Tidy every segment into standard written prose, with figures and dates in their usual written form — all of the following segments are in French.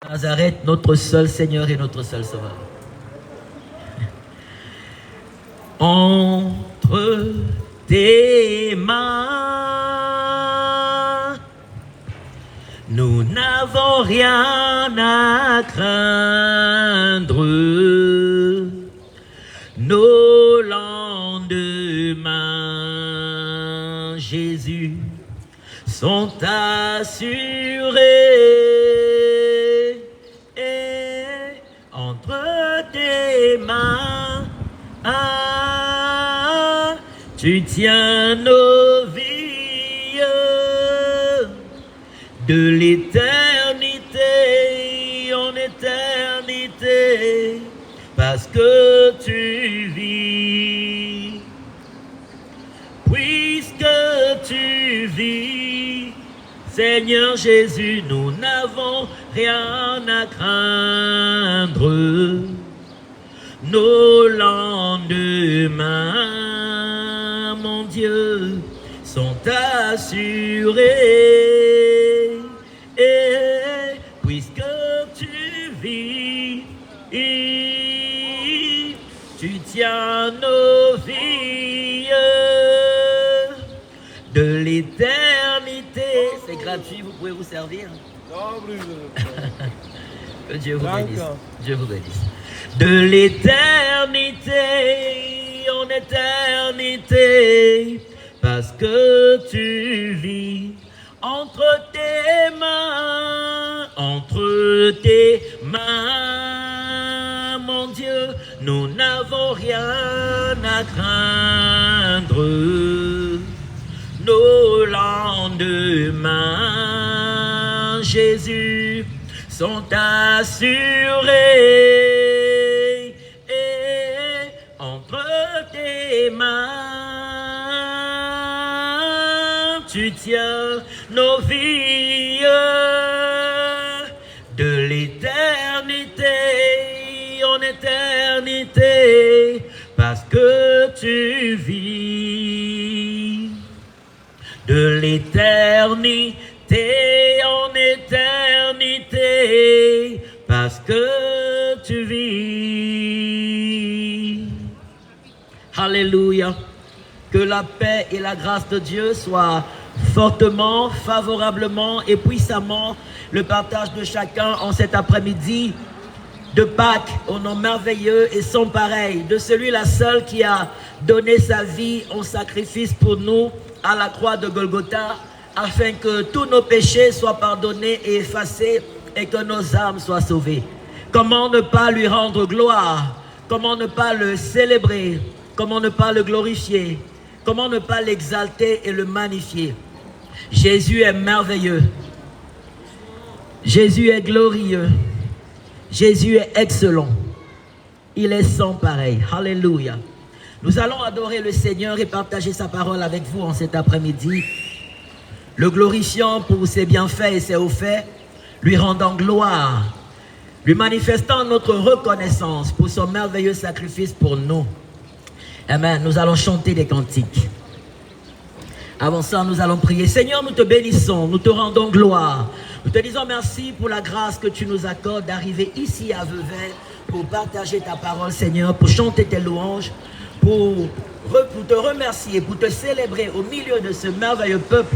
Nazareth, notre seul Seigneur et notre seul Sauveur. Entre tes mains, nous n'avons rien à craindre. Nos lendemains, Jésus, sont assurés. Et entre tes mains, tu tiens nos vies de l'éternité en éternité, parce que tu vis, puisque tu vis, Seigneur Jésus, nous n'avons rien à craindre. Nos lendemains, mon Dieu, sont assurés. Et puisque tu vis, tu tiens nos vies de l'éternité. C'est gratuit, vous pouvez vous servir. Que Dieu vous bénisse. Dieu vous bénisse. De l'éternité en éternité, parce que tu vis entre tes mains, mon Dieu, nous n'avons rien à craindre. Nos lendemains, Jésus, sont assurés. Et entre tes mains, tu tiens nos vies de l'éternité en éternité, parce que tu vis de l'éternité en éternité, parce que tu vis. Alléluia. Que la paix et la grâce de Dieu soient fortement, favorablement et puissamment le partage de chacun en cet après-midi de Pâques, au nom merveilleux et sans pareil de celui-là seul qui a donné sa vie en sacrifice pour nous à la croix de Golgotha, afin que tous nos péchés soient pardonnés et effacés et que nos âmes soient sauvées. Comment ne pas lui rendre gloire? Comment ne pas le célébrer? Comment ne pas le glorifier? Comment ne pas l'exalter et le magnifier? Jésus est merveilleux. Jésus est glorieux. Jésus est excellent. Il est sans pareil. Alléluia. Nous allons adorer le Seigneur et partager sa parole avec vous en cet après-midi, le glorifiant pour ses bienfaits et ses hauts faits, lui rendant gloire, lui manifestant notre reconnaissance pour son merveilleux sacrifice pour nous. Amen. Nous allons chanter des cantiques. Avant ça, nous allons prier. Seigneur, nous te bénissons, nous te rendons gloire. Nous te disons merci pour la grâce que tu nous accordes d'arriver ici à Vevey pour partager ta parole, Seigneur, pour chanter tes louanges, pour te remercier, pour te célébrer au milieu de ce merveilleux peuple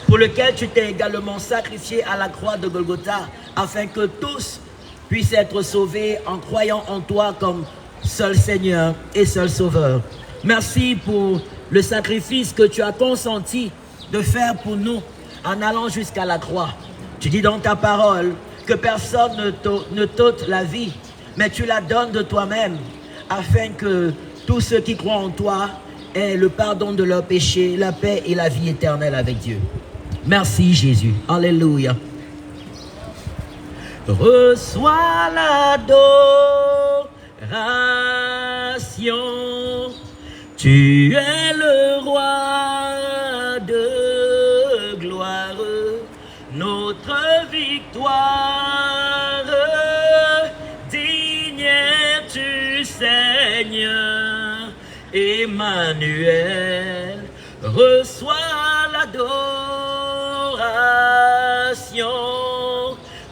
pour lequel tu t'es également sacrifié à la croix de Golgotha, afin que tous puissent être sauvés en croyant en toi comme seul Seigneur et seul Sauveur. Merci pour le sacrifice que tu as consenti de faire pour nous en allant jusqu'à la croix. Tu dis dans ta parole que personne ne t'ôte la vie, mais tu la donnes de toi-même, afin que tous ceux qui croient en toi aient le pardon de leurs péchés, la paix et la vie éternelle avec Dieu. Merci Jésus. Alléluia. Reçois l'adoration. Tu es le roi de gloire, notre victoire. Digne es-tu, Seigneur, Emmanuel. Reçois l'adoration.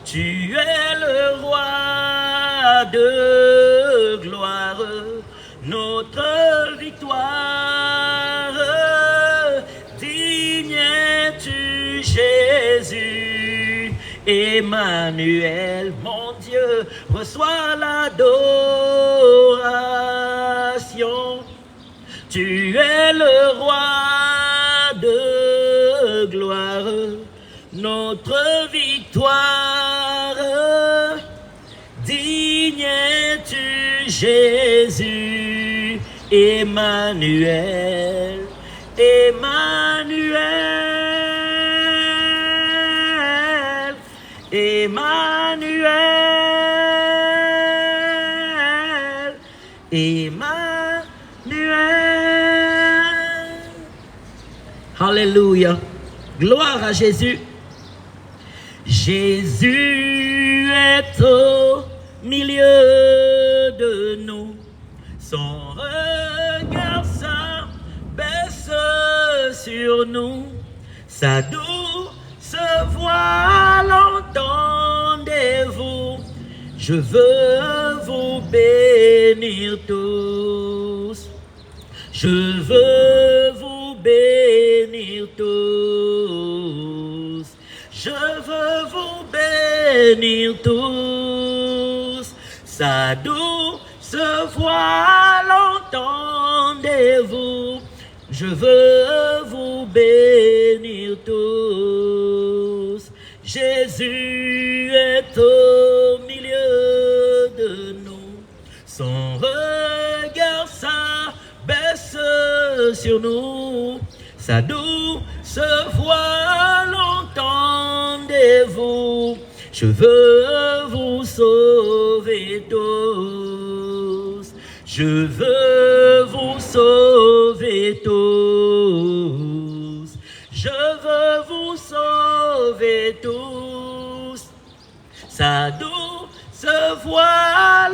Tu es es le roi de gloire, notre victoire. Digne es-tu, Jésus, Emmanuel, mon Dieu, reçois l'adoration. Tu es le roi de gloire, notre victoire. Digne es-tu, Jésus, Emmanuel, Emmanuel, Emmanuel, Emmanuel. Alléluia. Gloire à Jésus. Jésus est au milieu de nous. Son regard s'abaisse sur nous. Sa douce voix l'entendez-vous. Je veux vous bénir tous. Je veux vous bénir tous. Je veux vous bénir tous. Sa douce voix l'entendez-vous. Je veux vous bénir tous. Jésus est au milieu de nous. Son regard s'abaisse sur nous. Sa douce voix l'entendez-vous. Je veux vous sauver tous. Je veux vous sauver tous. Je veux vous sauver tous. Sa douce voix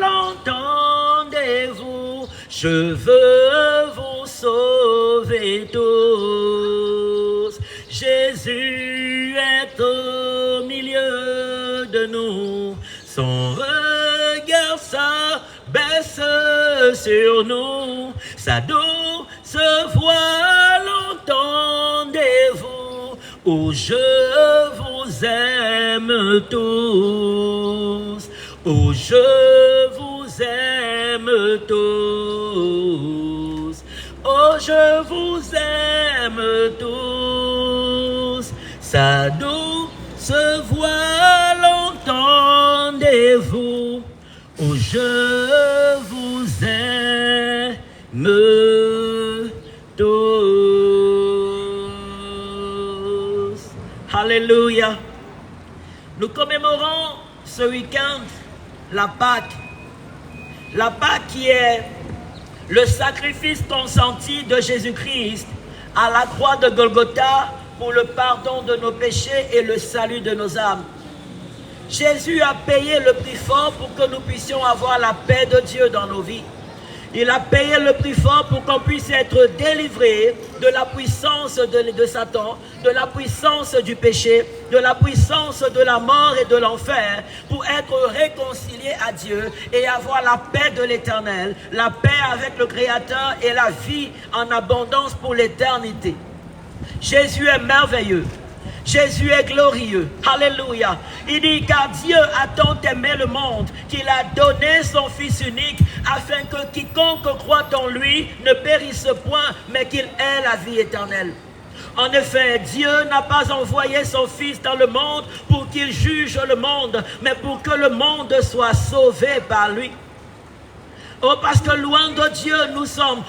l'entendez-vous. Je veux vous sauver tous. Jésus est au milieu de nous. Son regard s'abaisse sur nous. Sa douce voix l'entendez-vous. Oh, je vous aime tous. Oh, je vous aime tous. Oh, je vous aime tous. Sa douce voix l'entendez-vous. Oh, je vous aime tous. Alléluia. Nous commémorons ce week-end la Pâque. La Pâque qui est le sacrifice consenti de Jésus-Christ à la croix de Golgotha pour le pardon de nos péchés et le salut de nos âmes. Jésus a payé le prix fort pour que nous puissions avoir la paix de Dieu dans nos vies. Il a payé le prix fort pour qu'on puisse être délivré de la puissance de Satan, de la puissance du péché, de la puissance de la mort et de l'enfer, pour être réconcilié à Dieu et avoir la paix de l'Éternel, la paix avec le Créateur et la vie en abondance pour l'éternité. Jésus est merveilleux. Jésus est glorieux. Alléluia. Il dit, car Dieu a tant aimé le monde qu'il a donné son Fils unique afin que quiconque croit en lui ne périsse point, mais qu'il ait la vie éternelle. En effet, Dieu n'a pas envoyé son Fils dans le monde pour qu'il juge le monde, mais pour que le monde soit sauvé par lui. Oh, parce que loin de Dieu, nous sommes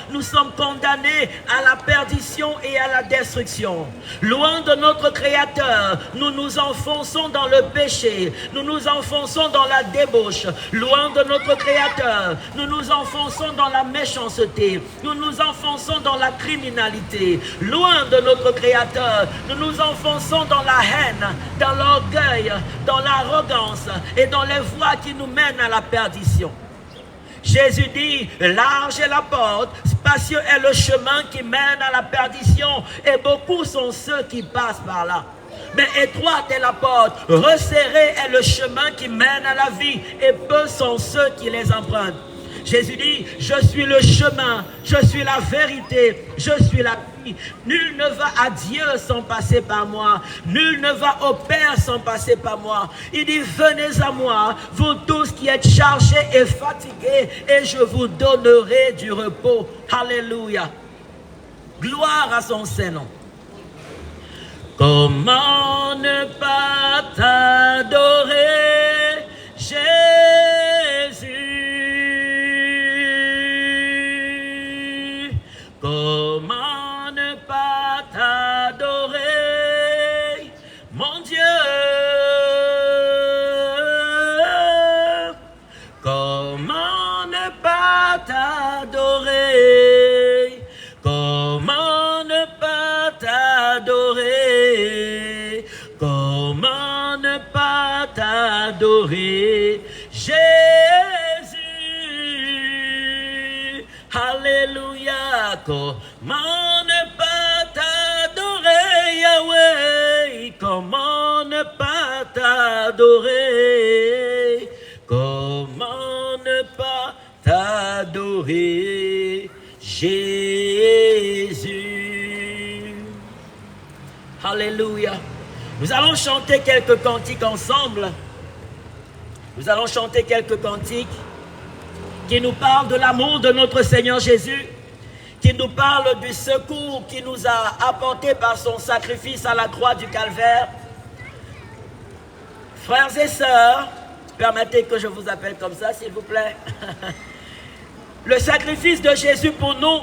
condamnés à la perdition et à la destruction. Loin de notre Créateur, nous nous enfonçons dans le péché, nous nous enfonçons dans la débauche. Loin de notre Créateur, nous nous enfonçons dans la méchanceté, nous nous enfonçons dans la criminalité. Loin de notre Créateur, nous nous enfonçons dans la haine, dans l'orgueil, dans l'arrogance et dans les voies qui nous mènent à la perdition. Jésus dit, large est la porte, spacieux est le chemin qui mène à la perdition, et beaucoup sont ceux qui passent par là. mais étroite est la porte, resserré est le chemin qui mène à la vie, et peu sont ceux qui les empruntent. Jésus dit, je suis le chemin, je suis la vérité, je suis la vie. Nul ne va à Dieu sans passer par moi. Nul ne va au Père sans passer par moi. Il dit, venez à moi, vous tous qui êtes chargés et fatigués, et je vous donnerai du repos. Alléluia. Gloire à son Saint-Nom. Comment ne pas t'adorer, Jésus? Comment ne pas t'adorer, mon Dieu? Comment ne pas t'adorer? Comment ne pas t'adorer? Comment ne pas t'adorer, Jésus? Alléluia. Comment ne pas t'adorer, Yahweh? Comment ne pas t'adorer? Comment ne pas t'adorer, Jésus? Alléluia. Nous allons chanter quelques cantiques ensemble. Nous allons chanter quelques cantiques qui nous parlent de l'amour de notre Seigneur Jésus, qui nous parle du secours qu'il nous a apporté par son sacrifice à la croix du Calvaire. Frères et sœurs, permettez que je vous appelle comme ça, s'il vous plaît. Le sacrifice de Jésus pour nous,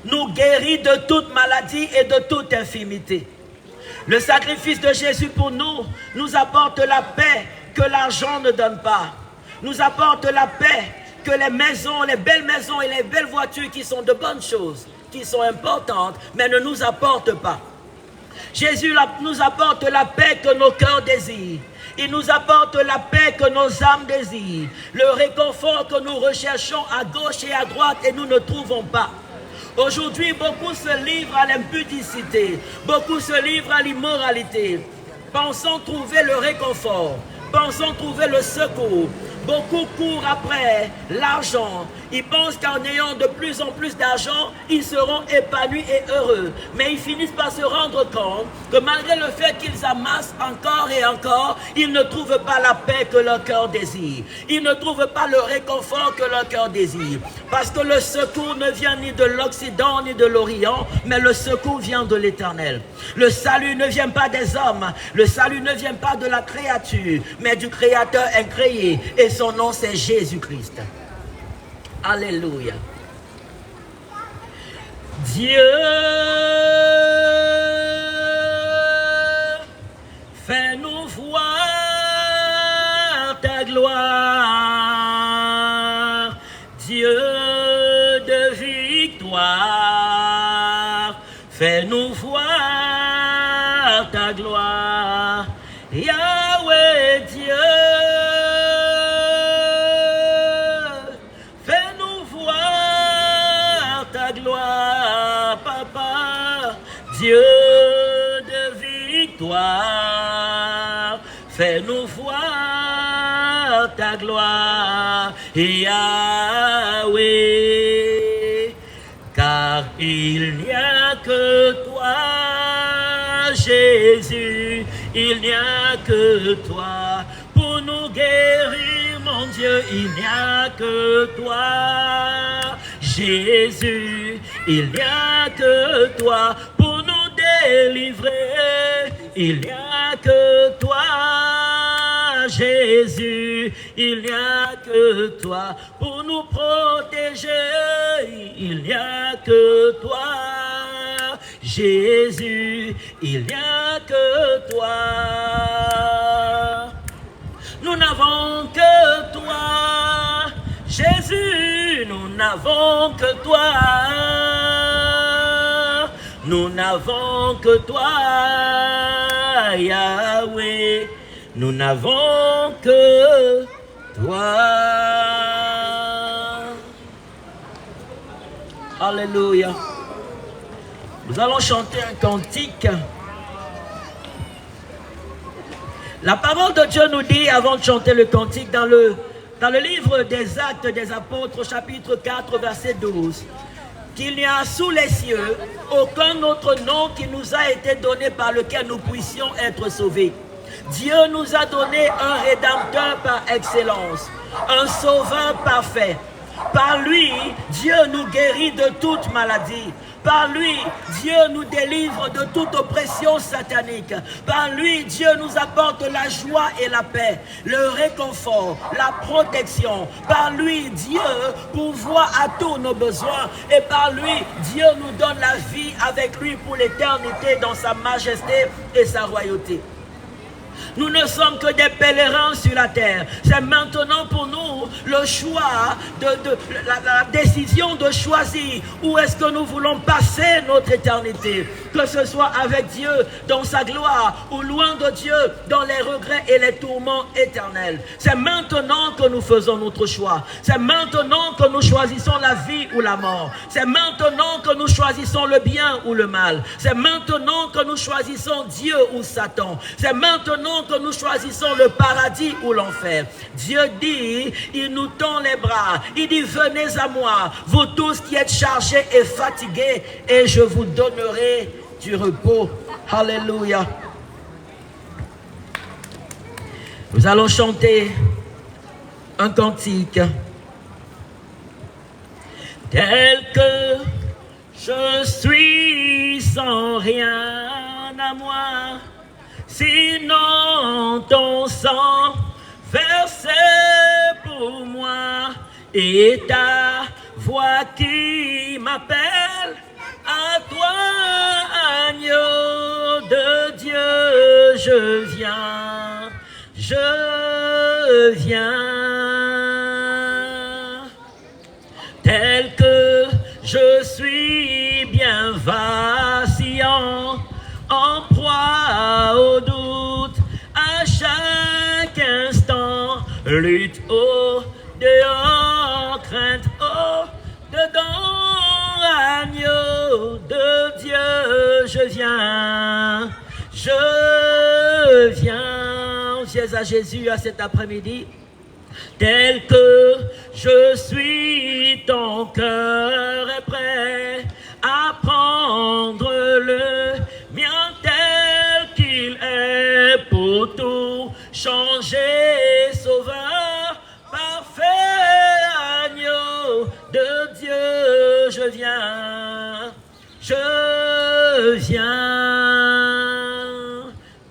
nous guérit de toute maladie et de toute infirmité. Le sacrifice de Jésus pour nous, nous apporte la paix que l'argent ne donne pas. Nous apporte la paix que les maisons, les belles maisons et les belles voitures qui sont de bonnes choses, qui sont importantes, mais ne nous apportent pas. Jésus nous apporte la paix que nos cœurs désirent. Il nous apporte la paix que nos âmes désirent. Le réconfort que nous recherchons à gauche et à droite et nous ne trouvons pas. Aujourd'hui, beaucoup se livrent à l'impudicité. Beaucoup se livrent à l'immoralité. Pensons trouver le réconfort. Pensons trouver le secours. Beaucoup courent après l'argent. Ils pensent qu'en ayant de plus en plus d'argent, ils seront épanouis et heureux. Mais ils finissent par se rendre compte que malgré le fait qu'ils amassent encore et encore, ils ne trouvent pas la paix que leur cœur désire. Ils ne trouvent pas le réconfort que leur cœur désire. Parce que le secours ne vient ni de l'Occident ni de l'Orient, mais le secours vient de l'Éternel. Le salut ne vient pas des hommes. Le salut ne vient pas de la créature, mais du Créateur incréé. Et son nom, c'est Jésus-Christ. Alléluia. Dieu, fais-nous voir ta gloire. Dieu de victoire, fais-nous voir ta gloire. Yahweh Dieu, Dieu de victoire, fais-nous voir ta gloire, Yahweh, car il n'y a que toi, Jésus, il n'y a que toi, pour nous guérir, mon Dieu, il n'y a que toi, Jésus, il n'y a que toi, pour nous délivrer, il n'y a que toi, Jésus, il n'y a que toi, pour nous protéger, il n'y a que toi, Jésus, il n'y a que toi. Nous n'avons que toi, Jésus, nous n'avons que toi. Nous n'avons que toi, Yahweh. Nous n'avons que toi. Alléluia. Nous allons chanter un cantique La parole de Dieu nous dit, avant de chanter le cantique, dans le livre des Actes des Apôtres, chapitre 4, verset 12, qu'il n'y a sous les cieux aucun autre nom qui nous a été donné par lequel nous puissions être sauvés. Dieu nous a donné un rédempteur par excellence, un sauveur parfait. Par lui, Dieu nous guérit de toute maladie. Par lui, Dieu nous délivre de toute oppression satanique. Par lui, Dieu nous apporte la joie et la paix, le réconfort, la protection. Par lui, Dieu pourvoit à tous nos besoins. Et par lui, Dieu nous donne la vie avec lui pour l'éternité dans sa majesté et sa royauté. Nous ne sommes que des pèlerins sur la terre. C'est maintenant pour nous le choix, la décision de choisir où est-ce que nous voulons passer notre éternité. Que ce soit avec Dieu dans sa gloire ou loin de Dieu dans les regrets et les tourments éternels. C'est maintenant que nous faisons notre choix. C'est maintenant que nous choisissons la vie ou la mort. C'est maintenant que nous choisissons le bien ou le mal. C'est maintenant que nous choisissons Dieu ou Satan. C'est maintenant que nous choisissons le paradis ou l'enfer. Dieu dit, il nous tend les bras. Il dit, venez à moi, vous tous qui êtes chargés et fatigués, et je vous donnerai du repos. Alléluia. Nous allons chanter un cantique. Tel que je suis sans rien à moi, sinon ton sang versé pour moi et ta voix qui m'appelle à toi, agneau de Dieu, je viens, tel que je suis bien vacillant, en proie au doute, à chaque instant, lutte au dehors, crainte au dedans, agneau de Dieu, je viens, viens à Jésus à cet après-midi, tel que je suis, ton cœur est prêt à prendre le mien tel qu'il est pour tout changer, sauveur, parfait, agneau de Dieu, je viens,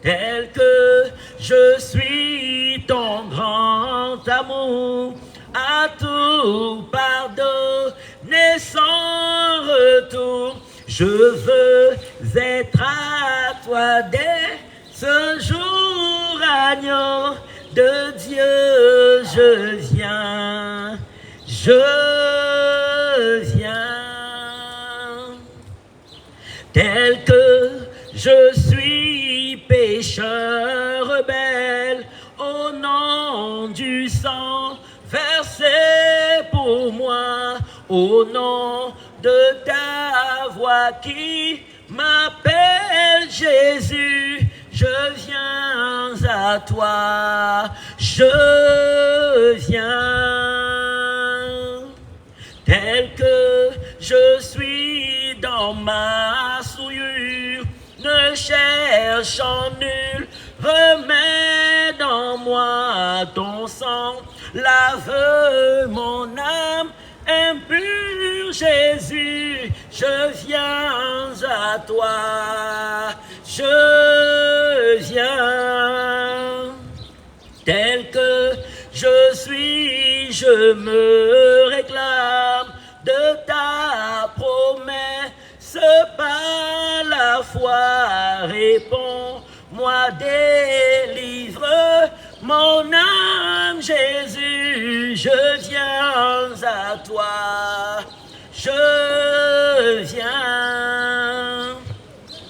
tel que je suis, ton grand amour, à tout pardonner sans retour. Je veux être à toi dès ce jour, agneau de Dieu, je viens, tel que je suis pécheur rebelle, au nom du sang versé pour moi, au nom de ta voix qui m'appelle Jésus, je viens à toi, je viens, tel que je suis dans ma souillure, ne cherche en nul remède en moi, ton sang lave mon âme impure, Jésus, je viens à toi, je viens, tel que je suis, je me réclame de ta promesse, par la foi, réponds-moi, délivre mon âme, Jésus, je viens à toi, je viens,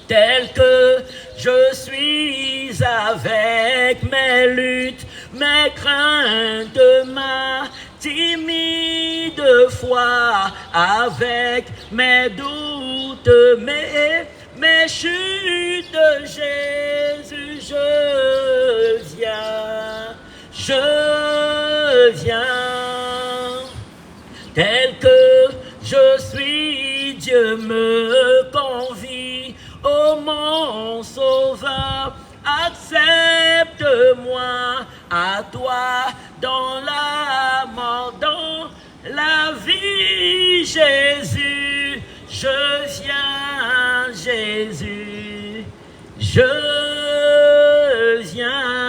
tel que je suis avec mes luttes, mes craintes, ma timide foi, avec mes doutes, mes chutes, Jésus, je viens. tel que je suis, Dieu me convie, ô mon sauveur, accepte-moi à toi dans la mort, dans la vie, Jésus, je viens, Jésus, je viens.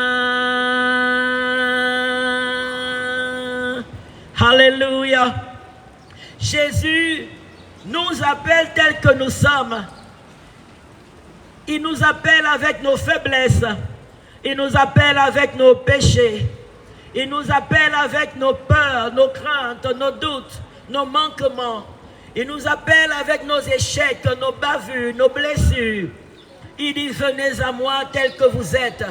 Alléluia. Jésus nous appelle tels que nous sommes. Il nous appelle avec nos faiblesses. Il nous appelle avec nos péchés. Il nous appelle avec nos peurs, nos craintes, nos doutes, nos manquements. Il nous appelle avec nos échecs, nos bavures, nos blessures. Il dit, venez à moi tel que vous êtes.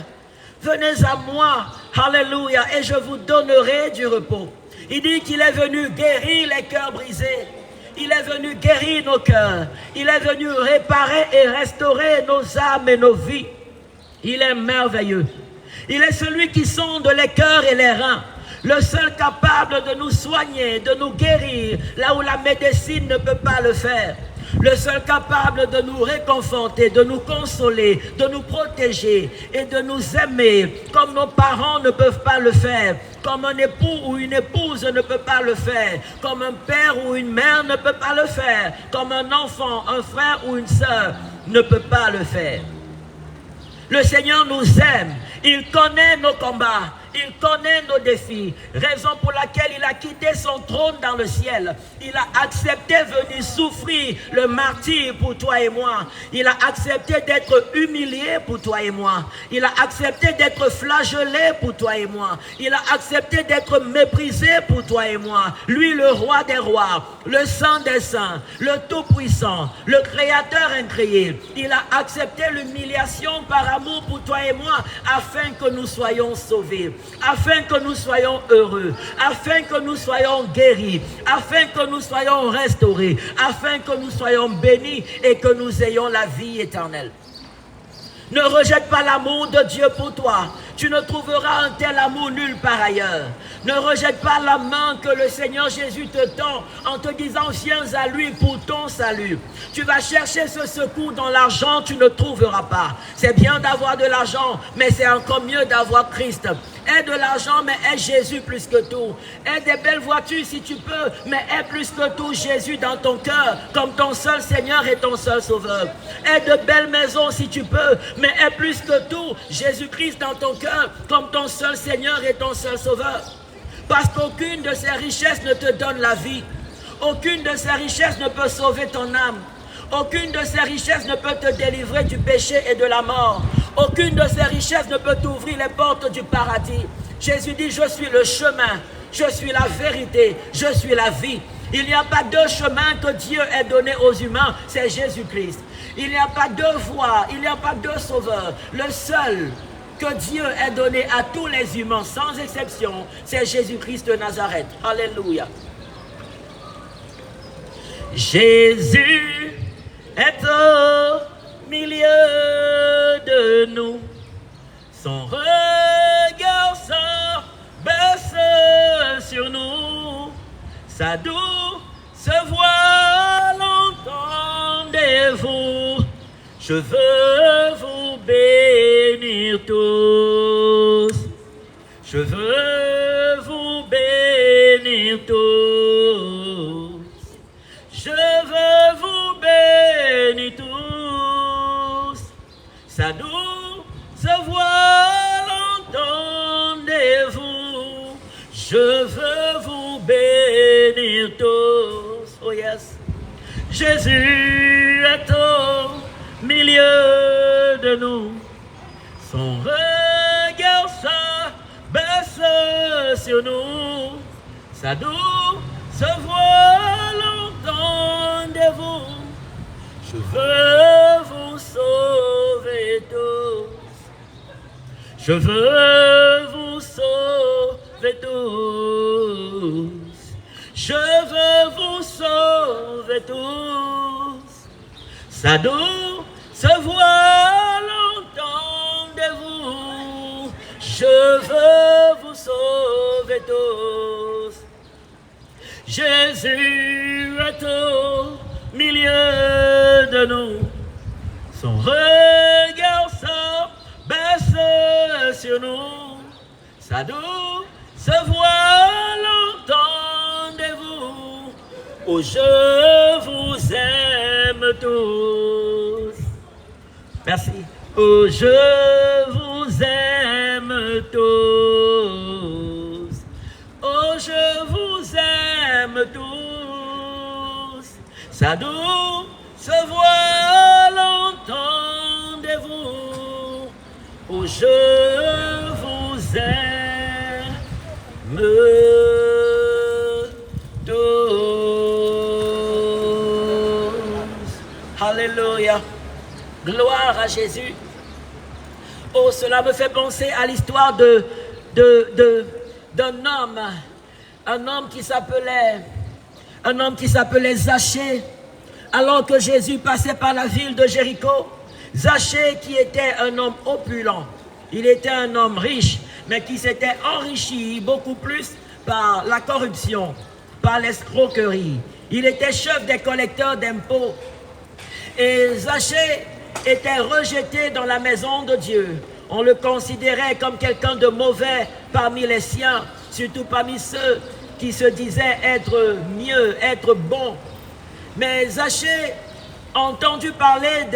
Venez à moi, alléluia, et je vous donnerai du repos. Il dit qu'il est venu guérir les cœurs brisés. Il est venu guérir nos cœurs. Il est venu réparer et restaurer nos âmes et nos vies. Il est merveilleux. Il est celui qui sonde les cœurs et les reins. Le seul capable de nous soigner, de nous guérir, là où la médecine ne peut pas le faire. Le seul capable de nous réconforter, de nous consoler, de nous protéger et de nous aimer comme nos parents ne peuvent pas le faire, comme un époux ou une épouse ne peut pas le faire, comme un père ou une mère ne peut pas le faire, comme un enfant, un frère ou une sœur ne peut pas le faire. Le Seigneur nous aime, il connaît nos combats. Il connaît nos défis, raison pour laquelle il a quitté son trône dans le ciel. Il a accepté venir souffrir le martyre pour toi et moi. Il a accepté d'être humilié pour toi et moi. Il a accepté d'être flagellé pour toi et moi. Il a accepté d'être méprisé pour toi et moi. Lui, le roi des rois, le saint des saints, le tout-puissant, le créateur incréé. Il a accepté l'humiliation par amour pour toi et moi, afin que nous soyons sauvés, afin que nous soyons heureux, afin que nous soyons guéris, afin que nous soyons restaurés, afin que nous soyons bénis et que nous ayons la vie éternelle. Ne rejette pas l'amour de Dieu pour toi. Tu ne trouveras un tel amour nulle part ailleurs. Ne rejette pas la main que le Seigneur Jésus te tend en te disant viens à lui pour ton salut. Tu vas chercher ce secours dans l'argent, tu ne trouveras pas. C'est bien d'avoir de l'argent, mais c'est encore mieux d'avoir Christ. Aie de l'argent, mais aie Jésus plus que tout. Aie des belles voitures si tu peux, mais aie plus que tout Jésus dans ton cœur, comme ton seul Seigneur et ton seul Sauveur. Aie de belles maisons si tu peux, mais aie plus que tout Jésus-Christ dans ton cœur, comme ton seul Seigneur et ton seul Sauveur. Parce qu'aucune de ces richesses ne te donne la vie. Aucune de ces richesses ne peut sauver ton âme. Aucune de ces richesses ne peut te délivrer du péché et de la mort. Aucune de ces richesses ne peut t'ouvrir les portes du paradis. Jésus dit, je suis le chemin, je suis la vérité, je suis la vie. Il n'y a pas deux chemins que Dieu ait donné aux humains, c'est Jésus-Christ. Il n'y a pas deux voies, il n'y a pas deux sauveurs. Le seul que Dieu ait donné à tous les humains, sans exception, c'est Jésus-Christ de Nazareth. Alléluia. Jésus est au milieu de nous. Son regard s'abaisse sur nous. Sa douce voix l'entendez-vous. Je veux vous bénir tous. Je veux vous bénir tous. Je veux vous bénir tous. Sa douce voix l'entendez-vous. Je veux vous bénir tous. Oh yes. Jésus est au milieu de nous. Son regard s'abaisse sur nous. Sa douce voix l'entendez-vous. Je veux vous sauver tous. Je veux vous sauver tous. Je veux vous sauver tous. Sa douce voix l'entendez-vous. Je tous. Jésus est au milieu de nous. Son regard s'abaisse sur nous. Sa douce voix l'entendez-vous. Oh, je vous aime tous. Merci. Oh, je vous aime tous. Oh, je vous aime tous. Sa douce voix l'entendez-vous. Oh, je vous aime tous. Alléluia. Gloire à Jésus. Oh, cela me fait penser à l'histoire d'un homme. Un homme qui s'appelait Zachée. Alors que Jésus passait par la ville de Jéricho, Zachée, qui était un homme opulent, il était un homme riche, mais qui s'était enrichi beaucoup plus par la corruption, par l'escroquerie. Il était chef des collecteurs d'impôts. Et Zachée était rejeté dans la maison de Dieu. On le considérait comme quelqu'un de mauvais parmi les siens, surtout parmi ceux qui se disaient être mieux, être bons. Mais Zachée a entendu parler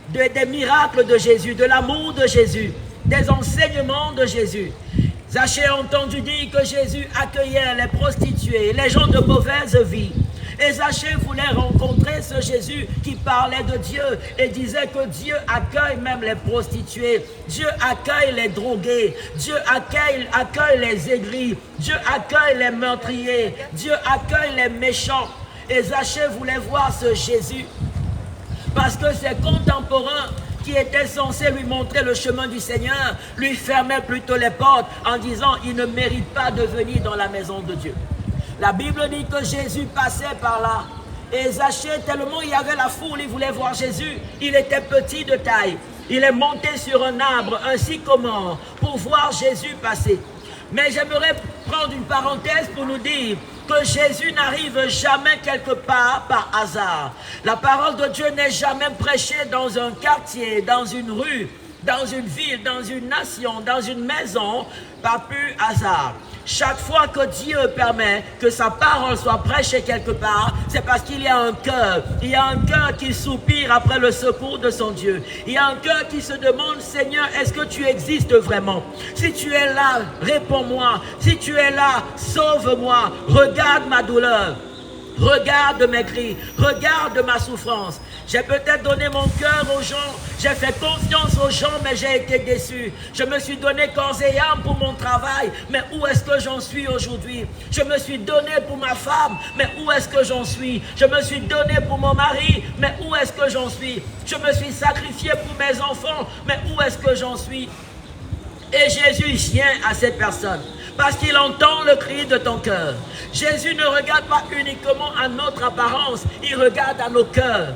des miracles de Jésus, de l'amour de Jésus, des enseignements de Jésus. Zachée a entendu dire que Jésus accueillait les prostituées, les gens de mauvaise vie. Et Zachée voulait rencontrer ce Jésus qui parlait de Dieu et disait que Dieu accueille même les prostituées, Dieu accueille les drogués, Dieu accueille les aigris, Dieu accueille les meurtriers, Dieu accueille les méchants. Et Zachée voulait voir ce Jésus parce que ses contemporains qui étaient censés lui montrer le chemin du Seigneur lui fermaient plutôt les portes en disant il ne mérite pas de venir dans la maison de Dieu. La Bible dit que Jésus passait par là. Et Zachée, tellement il y avait la foule, il voulait voir Jésus. Il était petit de taille. Il est monté sur un arbre, un sycomore, pour voir Jésus passer. Mais j'aimerais prendre une parenthèse pour nous dire que Jésus n'arrive jamais quelque part par hasard. La parole de Dieu n'est jamais prêchée dans un quartier, dans une rue, dans une ville, dans une nation, dans une maison, par pur hasard. Chaque fois que Dieu permet que sa parole soit prêchée quelque part, c'est parce qu'il y a un cœur. Il y a un cœur qui soupire après le secours de son Dieu. Il y a un cœur qui se demande, Seigneur, est-ce que tu existes vraiment? Si tu es là, réponds-moi. Si tu es là, sauve-moi. Regarde ma douleur. Regarde mes cris, regarde ma souffrance. J'ai peut-être donné mon cœur aux gens, j'ai fait confiance aux gens, mais j'ai été déçu. Je me suis donné corps et âme pour mon travail, mais où est-ce que j'en suis aujourd'hui? Je me suis donné pour ma femme, mais où est-ce que j'en suis? Je me suis donné pour mon mari, mais où est-ce que j'en suis? Je me suis sacrifié pour mes enfants, mais où est-ce que j'en suis? Et Jésus vient à cette personne parce qu'il entend le cri de ton cœur. Jésus ne regarde pas uniquement à notre apparence, il regarde à nos cœurs.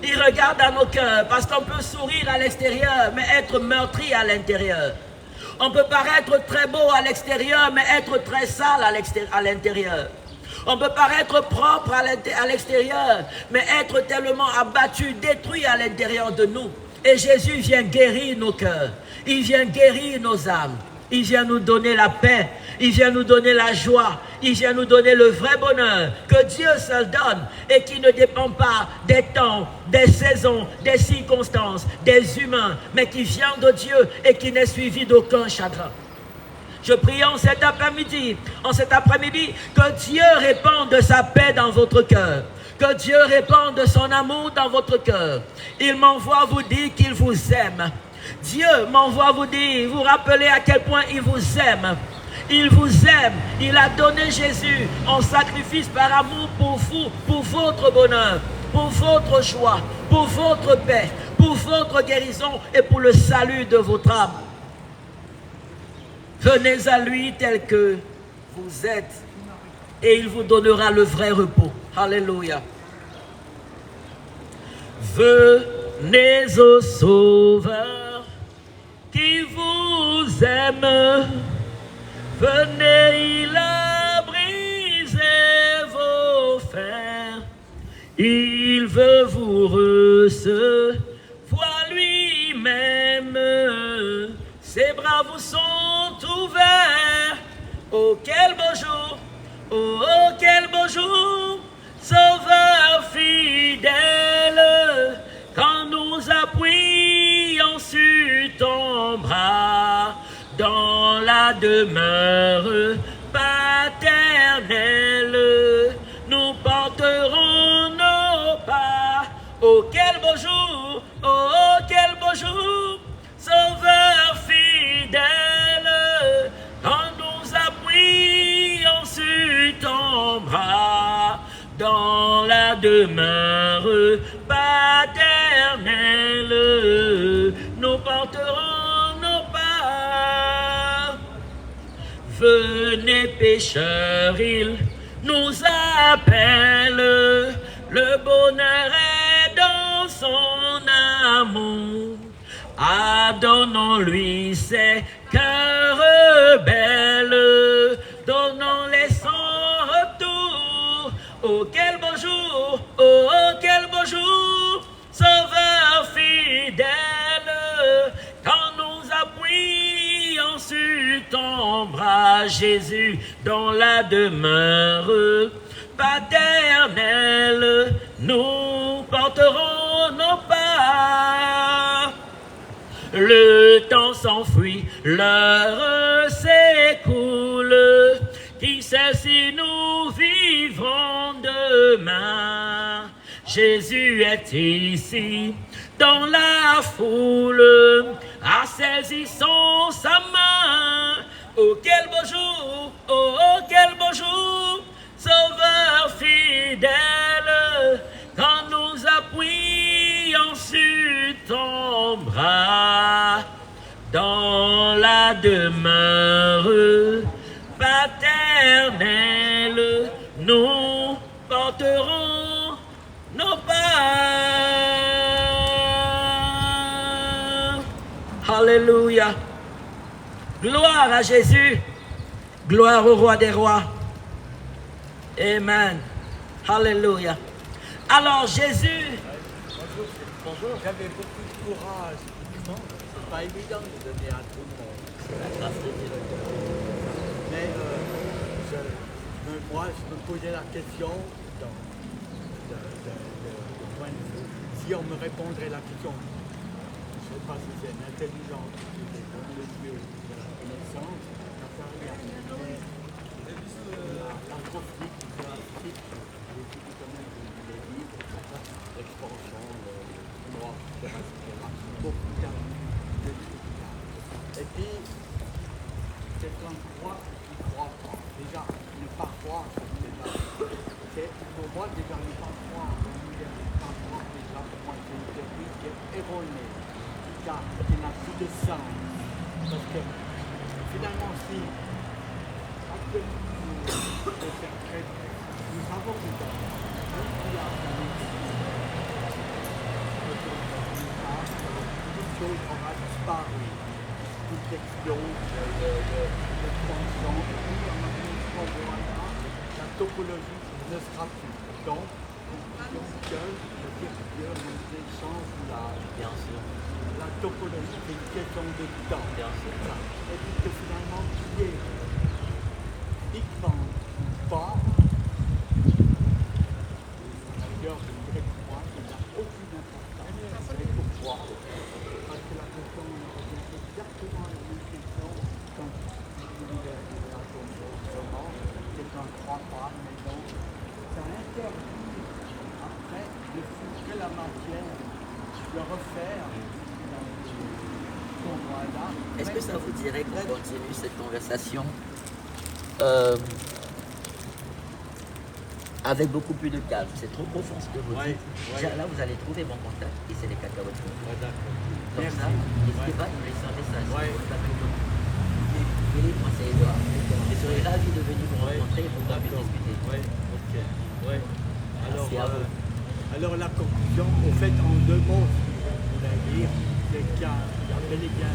Il regarde à nos cœurs parce qu'on peut sourire à l'extérieur, mais être meurtri à l'intérieur. On peut paraître très beau à l'extérieur, mais être très sale à l'intérieur. On peut paraître propre à l'extérieur, mais être tellement abattu, détruit à l'intérieur de nous. Et Jésus vient guérir nos cœurs. Il vient guérir nos âmes. Il vient nous donner la paix. Il vient nous donner la joie. Il vient nous donner le vrai bonheur que Dieu seul donne et qui ne dépend pas des temps, des saisons, des circonstances, des humains, mais qui vient de Dieu et qui n'est suivi d'aucun chagrin. Je prie en cet après-midi, que Dieu répande de sa paix dans votre cœur. Que Dieu répande de son amour dans votre cœur. Il m'envoie vous dire qu'il vous aime. Dieu m'envoie vous dire, vous rappeler à quel point il vous aime. Il vous aime. Il a donné Jésus en sacrifice par amour pour vous, pour votre bonheur, pour votre joie, pour votre paix, pour votre guérison et pour le salut de votre âme. Venez à lui tel que vous êtes et il vous donnera le vrai repos. Alléluia. Venez au Sauveur qui vous aime. Venez, il a brisé vos fers. Il veut vous recevoir lui-même. Ses bras vous sont ouverts. Oh, quel beau jour! Oh, quel beau jour! Sauveur fidèle, quand nous appuyons sur ton bras, dans la demeure paternelle, nous porterons nos pas. Oh, quel beau jour! Oh, quel beau jour! Sauveur fidèle, quand nous appuyons sur ton bras, dans la demeure paternelle, nous porterons nos pas. Venez pécheurs, il nous appelle, le bonheur est dans son amour. Adonnons-lui ses cœurs belles, donnons-les son retour. Oh, quel beau jour! Oh, quel beau jour! Sauveur fidèle, quand nous appuyons sur ton bras, Jésus, dans la demeure paternelle, nous porterons nos pas. Le temps s'enfuit, l'heure s'écoule. Qui sait si nous vivrons demain? Jésus est ici, dans la foule, saisissons sa main. Oh, quel beau jour! Oh, quel beau jour! Sauveur fidèle, quand nous appuyons sur ton bras, dans la demeure paternelle, nous porterons nos pas. Alléluia. Gloire à Jésus. Gloire au roi des rois. Amen. Alléluia. Alors Jésus. Bonjour, j'avais beaucoup de courage. C'est pas évident de donner à tout le monde. Mais moi, je me posais la question de point de vue. Si on me répondrait la question, je ne sais pas si c'est l'intelligence, si c'est le Dieu, de la connaissance, ça ne fait rien. Mais l'anthropologie, j'ai écouté quand même des livres, l'expansion, le droit, etc. Beaucoup de et puis, c'est quand on croit qu'il ne croit pas. Déjà, ne pas croire, c'est pour moi déjà ne pas croire. Ne pas croire déjà, pour moi, c'est une théorie qui est erronée, qui n'a plus de sens. Parce que finalement, si actuellement nous avons déjà un milliard d'années, toute chose aura disparu. Toute explose, l'expansion, et puis la topologie ne sera plus. Donc, Dieu nous change l'âge. Bien sûr. La topologie, c'est une question de temps. Bien sûr. Et puis que finalement, qui est Big Bang ou pas, d'ailleurs, je dirais que moi, il n'a aucune importance. Mais pourquoi? Parce que la question revient exactement à la même question quand l'univers est là comme autrement, quelqu'un ne croit pas, mais donc ça interdit après de foutre la matière, de refaire dans ce convoi-là. Est-ce que ça vous dirait qu'on continue cette conversation avec beaucoup plus de calme? C'est trop profond ce que vous dites. Là, vous allez trouver mon contact et c'est les cacahuètes. Comme ça, n'hésitez pas à nous laisser un message. Moi, c'est Edouard. Je serais ravi de venir vous rencontrer pour qu'on puisse discuter. Alors la conclusion, au fait, en deux mots, je voulais dire, c'est qu'il y a bel et bien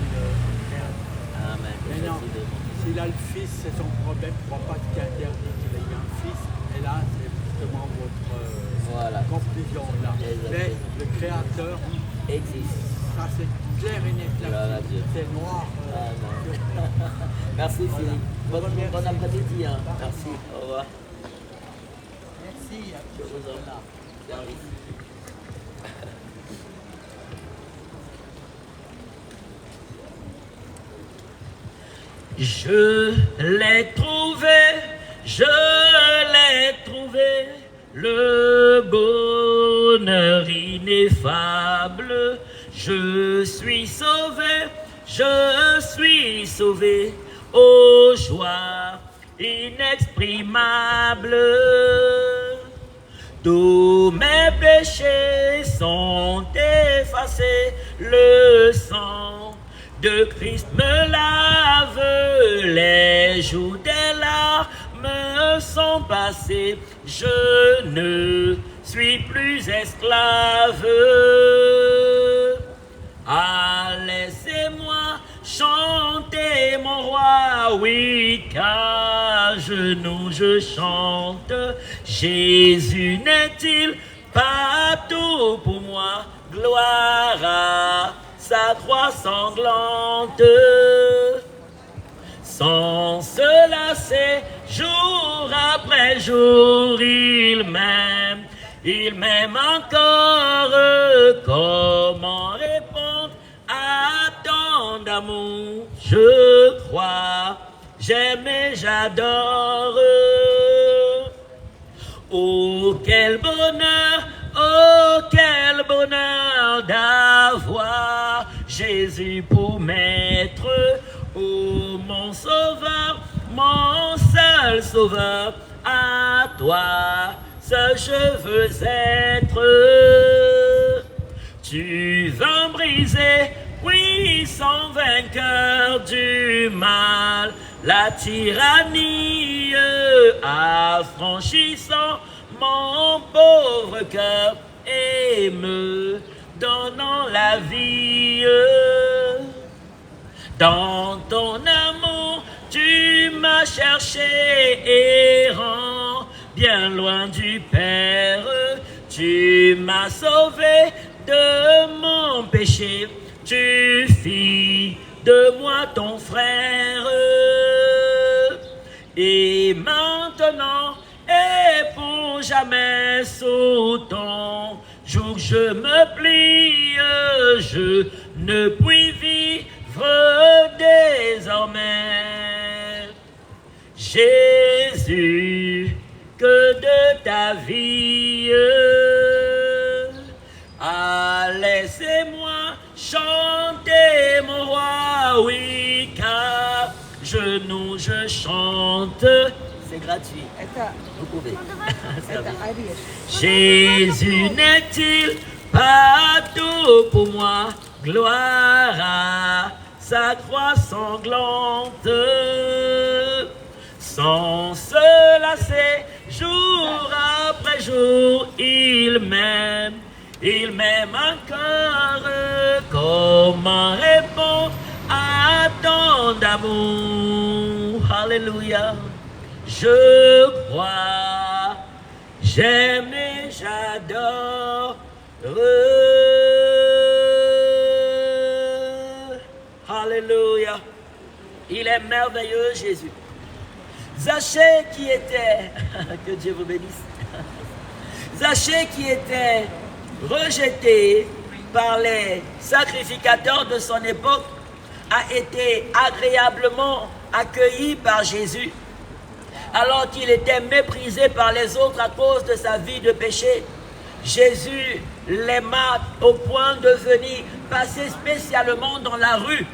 Amen. Maintenant, s'il a le fils, c'est son problème. Je ne crois pas qu'il est interdit qu'il ait un fils. Et là, c'est justement votre conclusion. Là. Mais le Créateur existe. Ça, c'est clair et net là. C'est noir. Merci Philippe. Bon après-midi. Hein. Merci. Au revoir. Merci. Je vous en prie. Je l'ai trouvé, le bonheur ineffable. Je suis sauvé, aux joies inexprimables. Tous mes péchés sont effacés, le sang de Christ me lave, les jours des larmes sont passés, je ne suis plus esclave. Ah, laissez-moi chanter mon roi, oui, qu'à genoux je chante. Jésus n'est-il pas tout pour moi? Gloire à sa croix sanglante. Sans se lasser, jour après jour, il m'aime encore. Comment répondre à tant d'amour? Je crois, j'aime et j'adore. Oh quel bonheur d'avoir Jésus pour maître. Oh mon sauveur, mon seul sauveur, à toi seul je veux être. Tu vas briser, puissant vainqueur du mal, la tyrannie, affranchissant mon pauvre cœur et me donnant la vie. Dans ton amour, tu m'as cherché errant, bien loin du Père. Tu m'as sauvé de mon péché, tu fis de moi ton frère. Et maintenant, et pour jamais sous ton joug je me plie, je ne puis vivre désormais. Jésus, que de ta vie, ah, laissez-moi chanter mon roi, oui, qu'à genoux je chante. C'est gratuit. Vous pouvez. Jésus n'est-il pas tout pour moi? Gloire à sa croix sanglante. Sans se lasser, jour après jour, il m'aime encore. Comment répondre à tant d'amour? Alléluia. Je crois, j'aime et j'adore. Alléluia. Il est merveilleux, Jésus. Zachée qui était, que Dieu vous bénisse, Zachée qui était rejeté par les sacrificateurs de son époque, a été agréablement accueilli par Jésus, alors qu'il était méprisé par les autres à cause de sa vie de péché. Jésus l'aima au point de venir passer spécialement dans la rue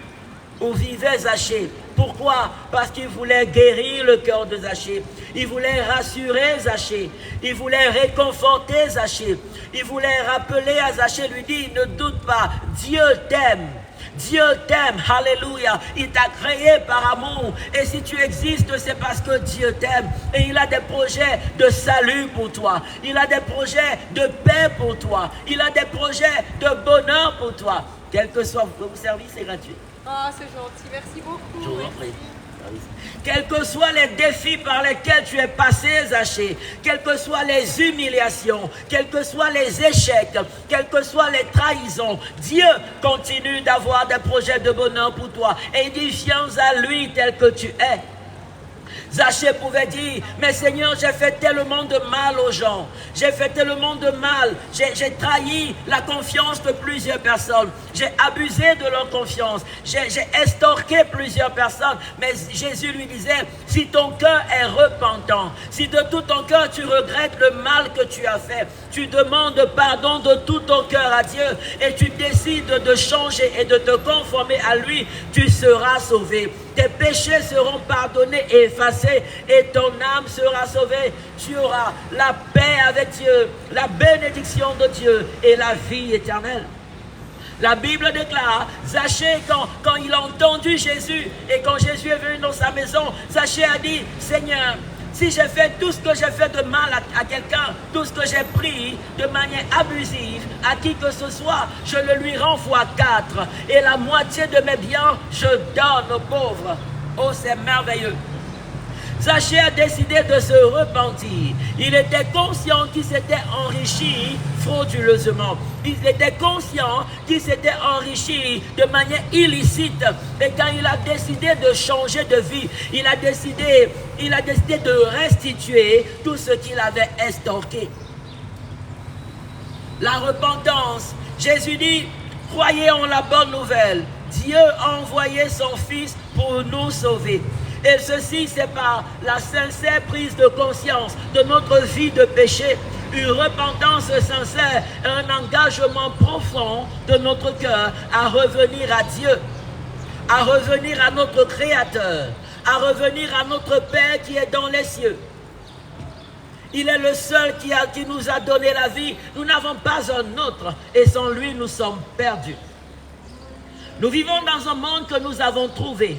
où vivait Zachée. Pourquoi? Parce qu'il voulait guérir le cœur de Zachée. Il voulait rassurer Zachée. Il voulait réconforter Zachée. Il voulait rappeler à Zachée, lui dire, ne doute pas, Dieu t'aime. Dieu t'aime, alléluia, il t'a créé par amour, et si tu existes, c'est parce que Dieu t'aime, et il a des projets de salut pour toi, il a des projets de paix pour toi, il a des projets de bonheur pour toi, quel que soit vos services, c'est gratuit. Ah, c'est gentil. Merci beaucoup. Je vous en prie. Merci. Quels que soient les défis par lesquels tu es passé, Zachée, quelles que soient les humiliations, quels que soient les échecs, quelles que soient les trahisons, Dieu continue d'avoir des projets de bonheur pour toi. Et il dit, viens à lui tel que tu es. Zachée pouvait dire, mais Seigneur, j'ai fait tellement de mal aux gens, j'ai fait tellement de mal, j'ai trahi la confiance de plusieurs personnes, j'ai abusé de leur confiance, j'ai estorqué plusieurs personnes, mais Jésus lui disait, si ton cœur est repentant, si de tout ton cœur tu regrettes le mal que tu as fait, tu demandes pardon de tout ton cœur à Dieu et tu décides de changer et de te conformer à lui, tu seras sauvé. Tes péchés seront pardonnés et effacés et ton âme sera sauvée. Tu auras la paix avec Dieu, la bénédiction de Dieu et la vie éternelle. La Bible déclare, Zachée, quand il a entendu Jésus et quand Jésus est venu dans sa maison, Zachée a dit, Seigneur, si j'ai fait tout ce que j'ai fait de mal à quelqu'un, tout ce que j'ai pris de manière abusive à qui que ce soit, je le lui rends fois 4. Et la moitié de mes biens, je donne aux pauvres. Oh, c'est merveilleux. Zachée a décidé de se repentir. Il était conscient qu'il s'était enrichi frauduleusement. Il était conscient qu'il s'était enrichi de manière illicite. Et quand il a décidé de changer de vie, il a décidé de restituer tout ce qu'il avait estorqué. La repentance. Jésus dit, croyez en la bonne nouvelle. Dieu a envoyé son Fils pour nous sauver. Et ceci, c'est par la sincère prise de conscience de notre vie de péché, une repentance sincère, un engagement profond de notre cœur à revenir à Dieu, à revenir à notre Créateur, à revenir à notre Père qui est dans les cieux. Il est le seul qui nous a donné la vie. Nous n'avons pas un autre et sans lui, nous sommes perdus. Nous vivons dans un monde que nous avons trouvé.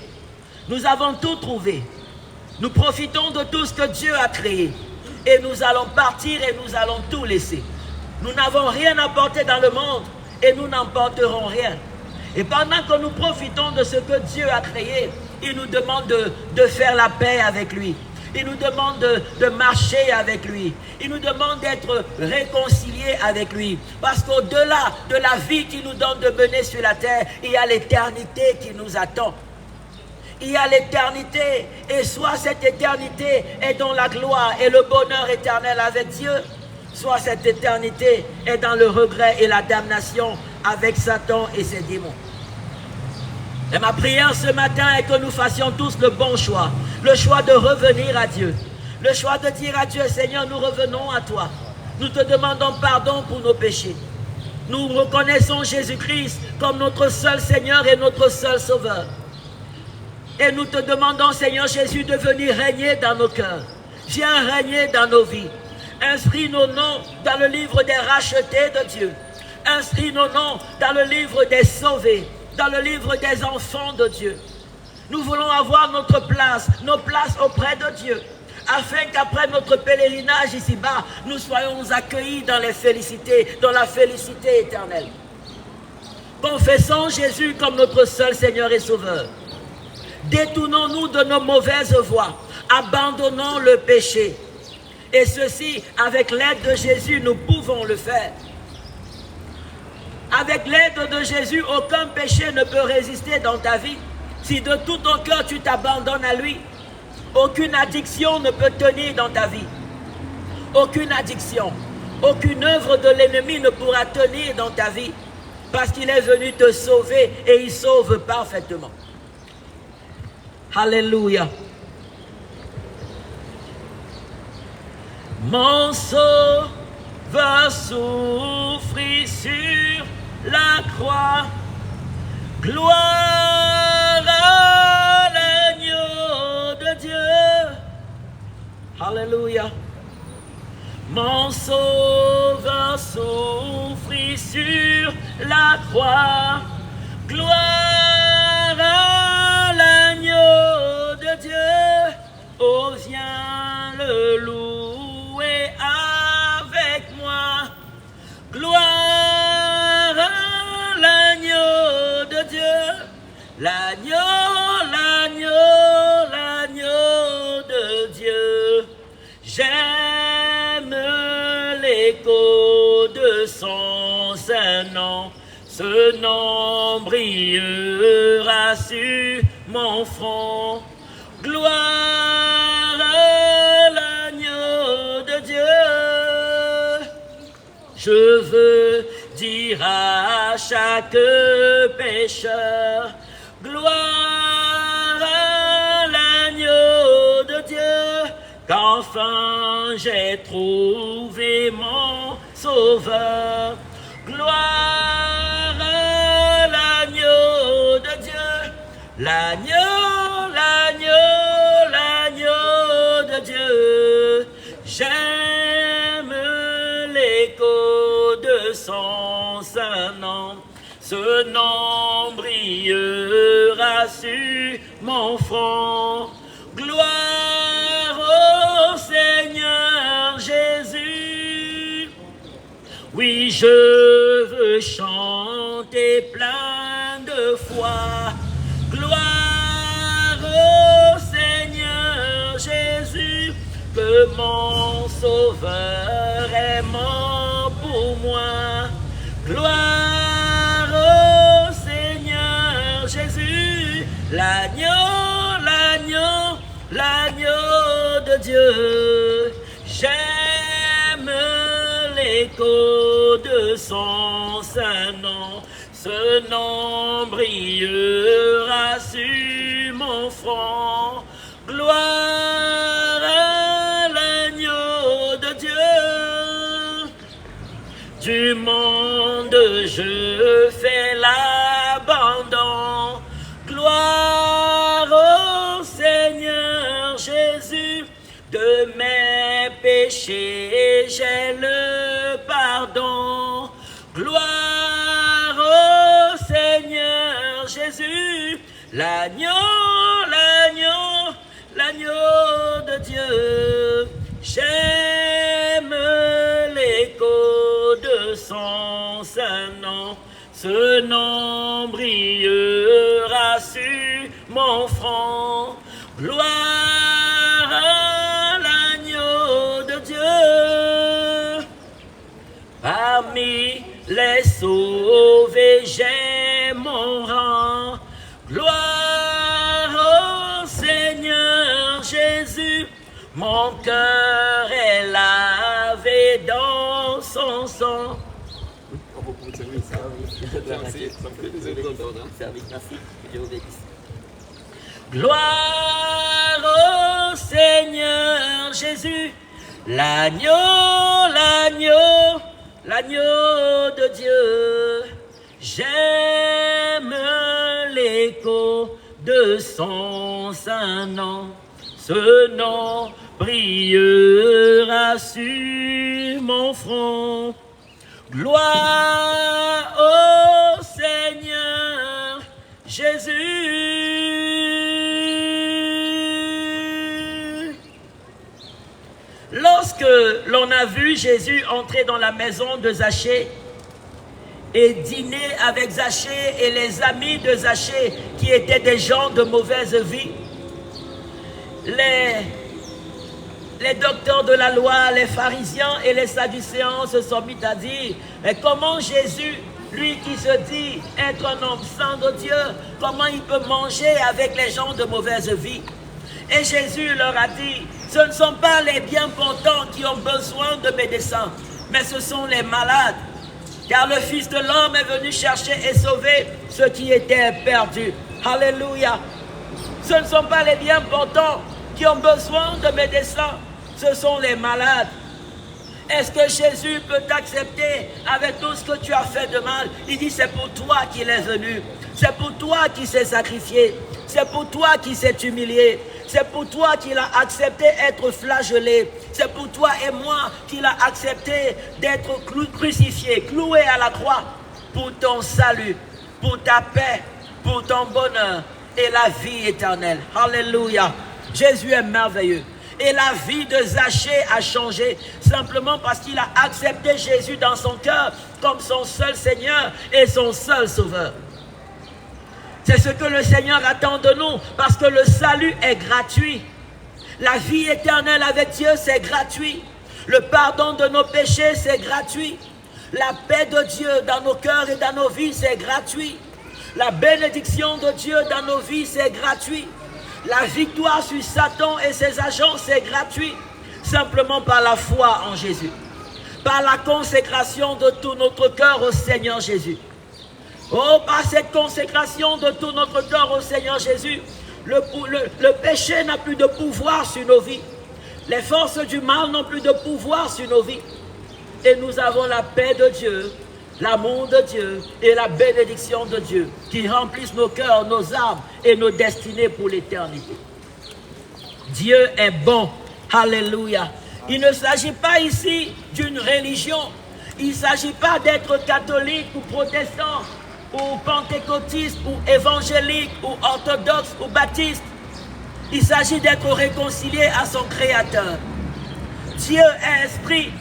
Nous avons tout trouvé. Nous profitons de tout ce que Dieu a créé. Et nous allons partir et nous allons tout laisser. Nous n'avons rien apporté dans le monde et nous n'emporterons rien. Et pendant que nous profitons de ce que Dieu a créé, il nous demande de faire la paix avec lui. Il nous demande de marcher avec lui. Il nous demande d'être réconciliés avec lui. Parce qu'au-delà de la vie qu'il nous donne de mener sur la terre, il y a l'éternité qui nous attend. Il y a l'éternité, et soit cette éternité est dans la gloire et le bonheur éternel avec Dieu, soit cette éternité est dans le regret et la damnation avec Satan et ses démons. Et ma prière ce matin est que nous fassions tous le bon choix, le choix de revenir à Dieu, le choix de dire à Dieu, Seigneur, nous revenons à toi, nous te demandons pardon pour nos péchés. Nous reconnaissons Jésus-Christ comme notre seul Seigneur et notre seul Sauveur. Et nous te demandons, Seigneur Jésus, de venir régner dans nos cœurs. Viens régner dans nos vies. Inscris nos noms dans le livre des rachetés de Dieu. Inscris nos noms dans le livre des sauvés, dans le livre des enfants de Dieu. Nous voulons avoir notre place, nos places auprès de Dieu, afin qu'après notre pèlerinage ici-bas, nous soyons accueillis dans les félicités, dans la félicité éternelle. Confessons Jésus comme notre seul Seigneur et Sauveur. Détournons-nous de nos mauvaises voies, abandonnons le péché. Et ceci, avec l'aide de Jésus, nous pouvons le faire. Avec l'aide de Jésus, aucun péché ne peut résister dans ta vie. Si de tout ton cœur tu t'abandonnes à lui, aucune addiction ne peut tenir dans ta vie. Aucune addiction, aucune œuvre de l'ennemi ne pourra tenir dans ta vie. Parce qu'il est venu te sauver et il sauve parfaitement. Alléluia. Mon sauveur souffrit sur la croix. Gloire à l'agneau de Dieu. Alléluia. Mon sauveur souffrit sur la croix. Gloire à l'agneau de Dieu. Oh, viens le louer avec moi. Gloire à l'agneau de Dieu. l'agneau, l'agneau, l'agneau de Dieu. J'aime l'écho de son saint nom. Ce nom brillera sur mon front. Gloire à l'agneau de Dieu. Je veux dire à chaque pécheur, gloire à l'agneau de Dieu, qu'enfin j'ai trouvé mon sauveur. Gloire à l'agneau de Dieu, l'agneau, l'agneau, l'agneau de Dieu. J'aime l'écho de son saint nom. Ce nom brillera sur mon front. Gloire au Seigneur Jésus. Oui, je veux chanter plein de foi. Gloire au Seigneur Jésus, que mon sauveur est mort pour moi. Gloire au Seigneur Jésus, l'agneau, l'agneau, l'agneau de Dieu. J'aime l'écho de son saint nom. Ce nom brillera sur mon front. Gloire à l'agneau de Dieu. Du monde je fais l'abandon. Gloire au Seigneur Jésus. De mes péchés j'ai le pardon. Gloire au Seigneur Jésus. L'agneau, l'agneau, l'agneau de Dieu. J'aime l'écho de son saint nom. Ce nom brillera sur mon front. Gloire à l'agneau de Dieu. Parmi les sauvés, j'ai mon rang. Gloire au Seigneur Jésus. Mon cœur est lavé dans son sang. On va pouvoir servir ça. Merci. Ça me fait plaisir de l'entendre. Merci. Dieu vous bénisse. Gloire au Seigneur Jésus. L'agneau, l'agneau, l'agneau de Dieu. J'aime l'écho de son saint nom. Ce nom brillera sur mon front. Gloire au Seigneur Jésus. Lorsque l'on a vu Jésus entrer dans la maison de Zachée et dîner avec Zachée et les amis de Zachée qui étaient des gens de mauvaise vie, les docteurs de la loi, les pharisiens et les sadducéens se sont mis à dire, mais comment Jésus, lui qui se dit être un homme saint de Dieu, comment il peut manger avec les gens de mauvaise vie? Et Jésus leur a dit, ce ne sont pas les bien portants qui ont besoin de médecins, mais ce sont les malades. Car le Fils de l'homme est venu chercher et sauver ceux qui étaient perdus. Alléluia. Ce ne sont pas les bien portants qui ont besoin de médecins, ce sont les malades. Est-ce que Jésus peut t'accepter avec tout ce que tu as fait de mal? Il dit, c'est pour toi qu'il est venu. C'est pour toi qu'il s'est sacrifié. C'est pour toi qu'il s'est humilié. C'est pour toi qu'il a accepté d'être flagellé. C'est pour toi et moi qu'il a accepté d'être crucifié, cloué à la croix pour ton salut, pour ta paix, pour ton bonheur et la vie éternelle. Alléluia. Jésus est merveilleux. Et la vie de Zachée a changé simplement parce qu'il a accepté Jésus dans son cœur comme son seul Seigneur et son seul Sauveur. C'est ce que le Seigneur attend de nous, parce que le salut est gratuit. La vie éternelle avec Dieu, c'est gratuit. Le pardon de nos péchés, c'est gratuit. La paix de Dieu dans nos cœurs et dans nos vies, c'est gratuit. La bénédiction de Dieu dans nos vies, c'est gratuit. La victoire sur Satan et ses agents, c'est gratuit. Simplement par la foi en Jésus. Par la consécration de tout notre cœur au Seigneur Jésus. Oh, par cette consécration de tout notre cœur au Seigneur Jésus, le péché n'a plus de pouvoir sur nos vies. Les forces du mal n'ont plus de pouvoir sur nos vies. Et nous avons la paix de Dieu, l'amour de Dieu et la bénédiction de Dieu qui remplissent nos cœurs, nos âmes et nos destinées pour l'éternité. Dieu est bon. Alléluia. Il ne s'agit pas ici d'une religion. Il ne s'agit pas d'être catholique ou protestant ou pentecôtiste ou évangélique ou orthodoxe ou baptiste. Il s'agit d'être réconcilié à son Créateur. Dieu est esprit.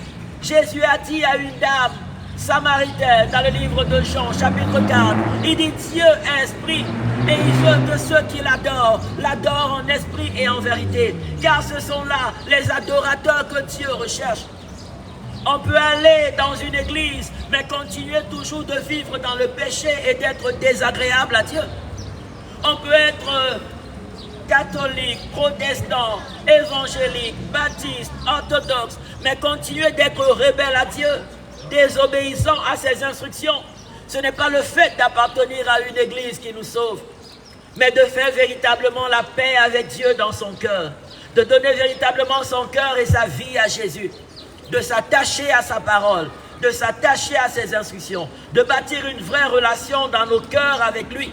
Jésus a dit à une dame samaritaine dans le livre de Jean, chapitre 4, il dit Dieu est esprit et il veut que ceux qui l'adorent en esprit et en vérité, car ce sont là les adorateurs que Dieu recherche. On peut aller dans une église, mais continuer toujours de vivre dans le péché et d'être désagréable à Dieu. On peut être catholique, protestant, évangélique, baptiste, orthodoxe, mais continuer d'être rebelle à Dieu, désobéissant à ses instructions. Ce n'est pas le fait d'appartenir à une église qui nous sauve, mais de faire véritablement la paix avec Dieu dans son cœur, de donner véritablement son cœur et sa vie à Jésus, de s'attacher à sa parole, de s'attacher à ses instructions, de bâtir une vraie relation dans nos cœurs avec lui.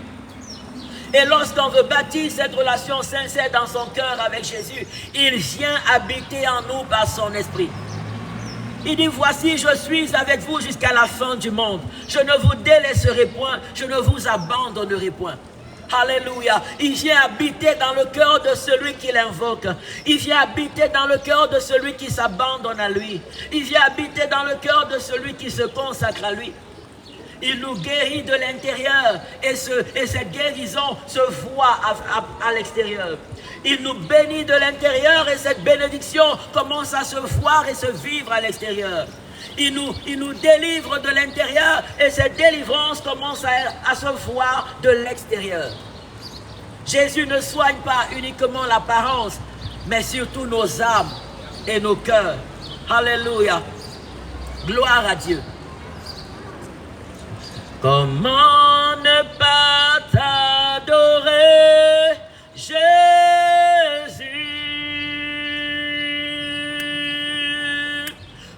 Et lorsqu'on veut bâtir cette relation sincère dans son cœur avec Jésus, il vient habiter en nous par son esprit. Il dit, voici, je suis avec vous jusqu'à la fin du monde. Je ne vous délaisserai point, je ne vous abandonnerai point. Alléluia. Il vient habiter dans le cœur de celui qui l'invoque. Il vient habiter dans le cœur de celui qui s'abandonne à lui. Il vient habiter dans le cœur de celui qui se consacre à lui. Il nous guérit de l'intérieur et cette guérison se voit à l'extérieur. Il nous bénit de l'intérieur et cette bénédiction commence à se voir et se vivre à l'extérieur. Il nous délivre de l'intérieur et cette délivrance commence à se voir de l'extérieur. Jésus ne soigne pas uniquement l'apparence, mais surtout nos âmes et nos cœurs. Alléluia. Gloire à Dieu. Comment ne pas t'adorer, Jésus?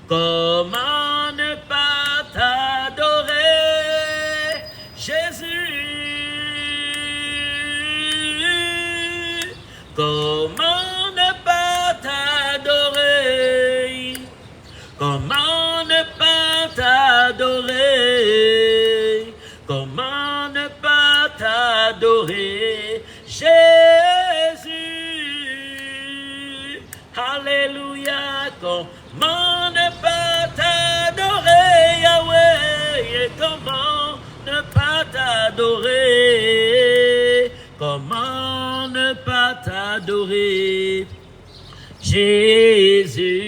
Comment ne pas t'adorer, Jésus? Comment ne pas t'adorer? Comment ne pas t'adorer? Comment ne pas t'adorer, Jésus? Alléluia. Comment ne pas t'adorer, Yahweh? Et comment ne pas t'adorer? Comment ne pas t'adorer, Jésus?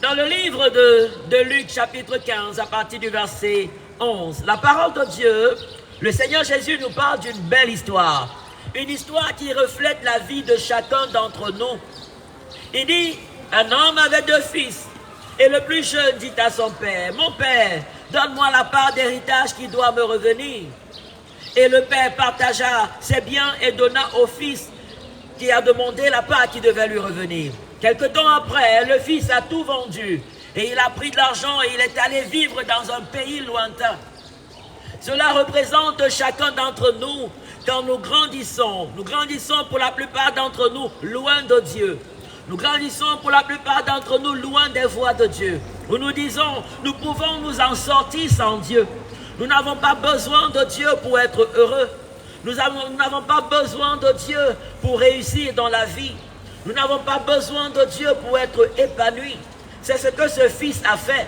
Dans le livre de Luc, chapitre 15, à partir du verset 11, la parole de Dieu, le Seigneur Jésus nous parle d'une belle histoire. Une histoire qui reflète la vie de chacun d'entre nous. Il dit, un homme avait 2 fils. Et le plus jeune dit à son père, mon père, donne-moi la part d'héritage qui doit me revenir. Et le père partagea ses biens et donna au fils qui a demandé la part qui devait lui revenir. Quelque temps après, le fils a tout vendu et il a pris de l'argent et il est allé vivre dans un pays lointain. Cela représente chacun d'entre nous quand nous grandissons. Nous grandissons pour la plupart d'entre nous loin de Dieu. Nous grandissons pour la plupart d'entre nous loin des voies de Dieu. Où nous disons, nous pouvons nous en sortir sans Dieu. Nous n'avons pas besoin de Dieu pour être heureux. Nous n'avons pas besoin de Dieu pour réussir dans la vie. Nous n'avons pas besoin de Dieu pour être épanouis. C'est ce que ce fils a fait.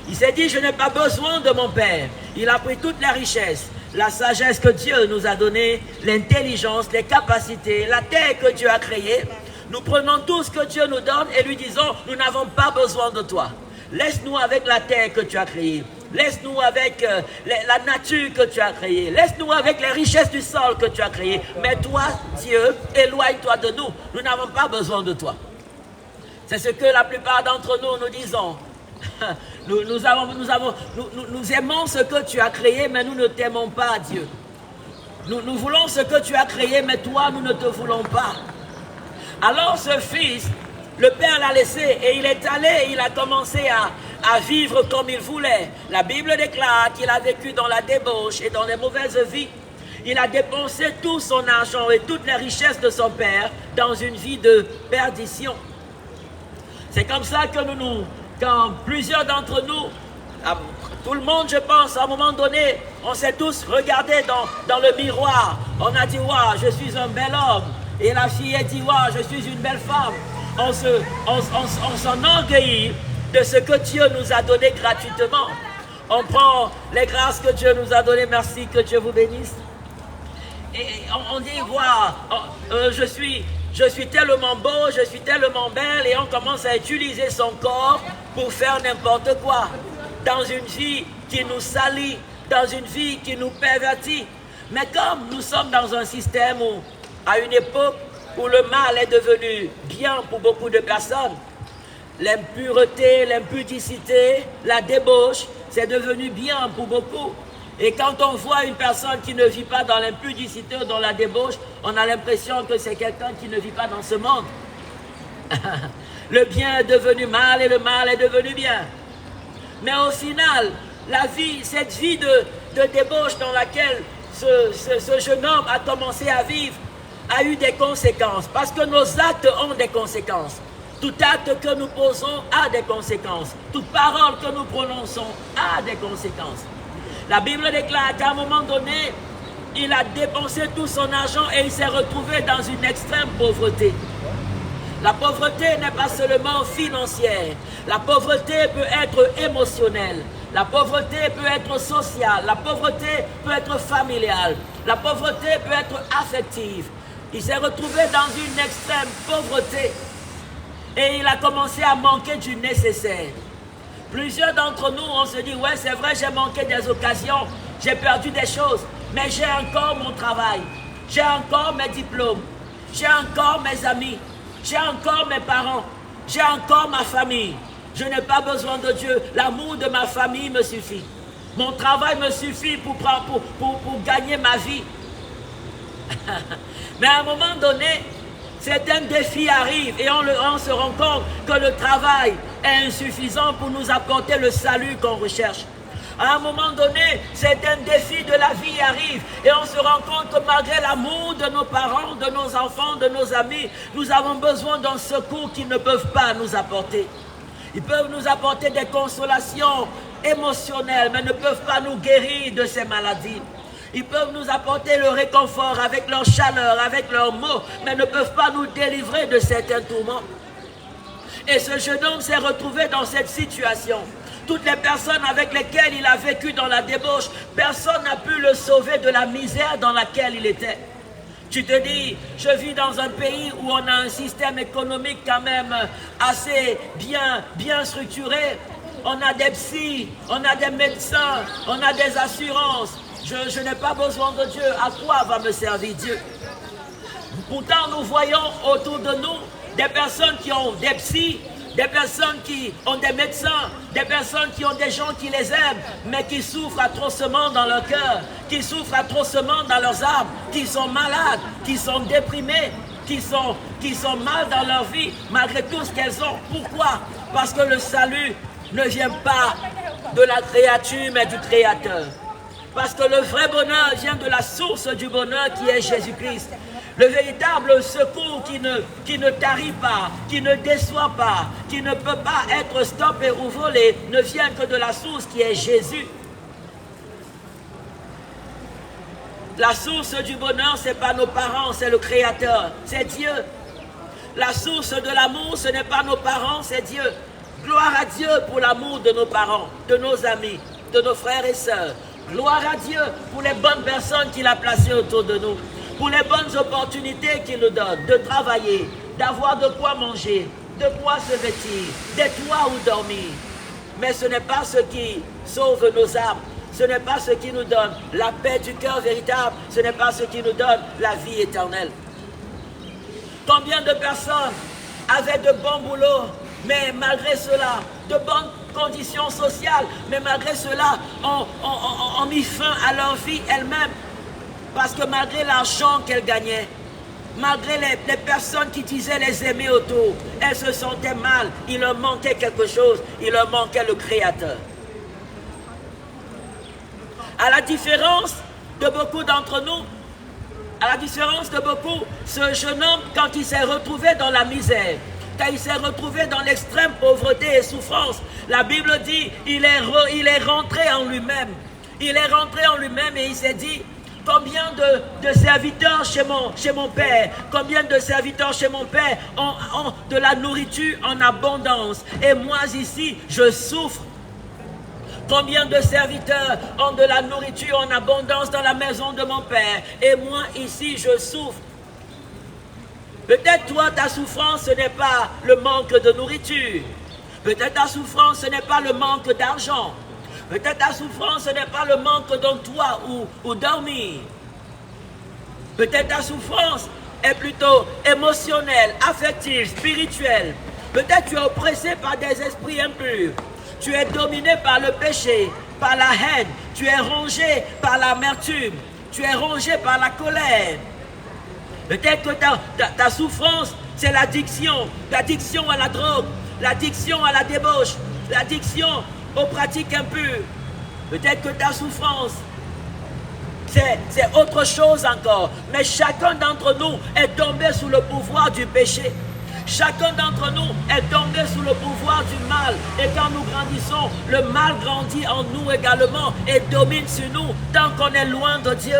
Il s'est dit, je n'ai pas besoin de mon père. Il a pris toute la richesse. la sagesse que Dieu nous a donnée, l'intelligence, les capacités, la terre que Dieu a créée. Nous prenons tout ce que Dieu nous donne et lui disons, nous n'avons pas besoin de toi. Laisse-nous avec la terre que tu as créée. Laisse-nous avec la nature que tu as créée. Laisse-nous avec les richesses du sol que tu as créées. Mais toi, Dieu, éloigne-toi de nous. Nous n'avons pas besoin de toi. C'est ce que la plupart d'entre nous disons. Nous aimons ce que tu as créé, mais nous ne t'aimons pas, Dieu. Nous voulons ce que tu as créé, mais toi, nous ne te voulons pas. Alors ce fils, le père l'a laissé et il est allé, il a commencé à vivre comme il voulait. La Bible déclare qu'il a vécu dans la débauche et dans les mauvaises vies. Il a dépensé tout son argent et toutes les richesses de son père dans une vie de perdition. C'est comme ça que quand plusieurs d'entre nous, tout le monde je pense, à un moment donné, on s'est tous regardés dans le miroir. On a dit, waouh, je suis un bel homme. Et la fille a dit, waouh, je suis une belle femme. On s'enorgueillit de ce que Dieu nous a donné gratuitement. On prend les grâces que Dieu nous a données. Merci, que Dieu vous bénisse. Et on dit, waouh, je suis tellement beau, je suis tellement belle. Et on commence à utiliser son corps pour faire n'importe quoi. Dans une vie qui nous salit, dans une vie qui nous pervertit. Mais comme nous sommes dans un système où, à une époque où le mal est devenu bien pour beaucoup de personnes, l'impureté, l'impudicité, la débauche, c'est devenu bien pour beaucoup. Et quand on voit une personne qui ne vit pas dans l'impudicité ou dans la débauche, on a l'impression que c'est quelqu'un qui ne vit pas dans ce monde. Le bien est devenu mal et le mal est devenu bien. Mais au final, cette vie de débauche dans laquelle ce jeune homme a commencé à vivre a eu des conséquences. Parce que nos actes ont des conséquences. Tout acte que nous posons a des conséquences. Toute parole que nous prononçons a des conséquences. La Bible déclare qu'à un moment donné, il a dépensé tout son argent et il s'est retrouvé dans une extrême pauvreté. La pauvreté n'est pas seulement financière. La pauvreté peut être émotionnelle. La pauvreté peut être sociale. La pauvreté peut être familiale. La pauvreté peut être affective. Il s'est retrouvé dans une extrême pauvreté et il a commencé à manquer du nécessaire. Plusieurs d'entre nous, on se dit, ouais, c'est vrai, j'ai manqué des occasions, j'ai perdu des choses, mais j'ai encore mon travail, j'ai encore mes diplômes, j'ai encore mes amis, j'ai encore mes parents, j'ai encore ma famille. Je n'ai pas besoin de Dieu, l'amour de ma famille me suffit. Mon travail me suffit pour gagner ma vie. Mais à un moment donné, certains défis arrivent et on se rend compte que le travail est insuffisant pour nous apporter le salut qu'on recherche. À un moment donné, certains défis de la vie arrivent et on se rend compte que malgré l'amour de nos parents, de nos enfants, de nos amis, nous avons besoin d'un secours qu'ils ne peuvent pas nous apporter. Ils peuvent nous apporter des consolations émotionnelles, mais ne peuvent pas nous guérir de ces maladies. Ils peuvent nous apporter le réconfort avec leur chaleur, avec leurs mots, mais ne peuvent pas nous délivrer de certains tourments. Et ce jeune homme s'est retrouvé dans cette situation. Toutes les personnes avec lesquelles il a vécu dans la débauche, personne n'a pu le sauver de la misère dans laquelle il était. Tu te dis, je vis dans un pays où on a un système économique quand même assez bien structuré. On a des psys, on a des médecins, on a des assurances. Je n'ai pas besoin de Dieu. À quoi va me servir Dieu? Pourtant, nous voyons autour de nous des personnes qui ont des psys, des personnes qui ont des médecins, des personnes qui ont des gens qui les aiment, mais qui souffrent atrocement dans leur cœur, qui souffrent atrocement dans leurs âmes, qui sont malades, qui sont déprimés, qui sont mal dans leur vie, malgré tout ce qu'elles ont. Pourquoi? Parce que le salut ne vient pas de la créature, mais du Créateur. Parce que le vrai bonheur vient de la source du bonheur qui est Jésus-Christ. Le véritable secours qui ne tarit pas, qui ne déçoit pas, qui ne peut pas être stoppé ou volé, ne vient que de la source qui est Jésus. La source du bonheur, ce n'est pas nos parents, c'est le Créateur, c'est Dieu. La source de l'amour, ce n'est pas nos parents, c'est Dieu. Gloire à Dieu pour l'amour de nos parents, de nos amis, de nos frères et sœurs. Gloire à Dieu pour les bonnes personnes qu'il a placées autour de nous, pour les bonnes opportunités qu'il nous donne de travailler, d'avoir de quoi manger, de quoi se vêtir, des toits où dormir. Mais ce n'est pas ce qui sauve nos âmes, ce n'est pas ce qui nous donne la paix du cœur véritable, ce n'est pas ce qui nous donne la vie éternelle. Combien de personnes avaient de bons boulots, mais malgré cela, de bonnes conditions sociales, mais malgré cela, ont mis fin à leur vie elle-même. Parce que malgré l'argent qu'elles gagnaient, malgré les personnes qui disaient les aimer autour, elles se sentaient mal, il leur manquait quelque chose, il leur manquait le Créateur. À la différence de beaucoup d'entre nous, à la différence de beaucoup, ce jeune homme, quand il s'est retrouvé dans la misère, quand il s'est retrouvé dans l'extrême pauvreté et souffrance, la Bible dit, il est rentré en lui-même. Il est rentré en lui-même et il s'est dit, combien de serviteurs chez mon père, combien de serviteurs chez mon père ont de la nourriture en abondance, et moi ici, je souffre. Combien de serviteurs ont de la nourriture en abondance dans la maison de mon père, et moi ici, je souffre. Peut-être toi, ta souffrance, ce n'est pas le manque de nourriture. Peut-être ta souffrance, ce n'est pas le manque d'argent. Peut-être ta souffrance, ce n'est pas le manque d'un toit où dormir. Peut-être ta souffrance est plutôt émotionnelle, affective, spirituelle. Peut-être tu es oppressé par des esprits impurs. Tu es dominé par le péché, par la haine. Tu es rongé par l'amertume. Tu es rongé par la colère. Peut-être que ta souffrance, c'est l'addiction. L'addiction à la drogue, l'addiction à la débauche, l'addiction aux pratiques impures. Peut-être que ta souffrance, c'est autre chose encore. Mais chacun d'entre nous est tombé sous le pouvoir du péché. Chacun d'entre nous est tombé sous le pouvoir du mal. Et quand nous grandissons, le mal grandit en nous également et domine sur nous tant qu'on est loin de Dieu.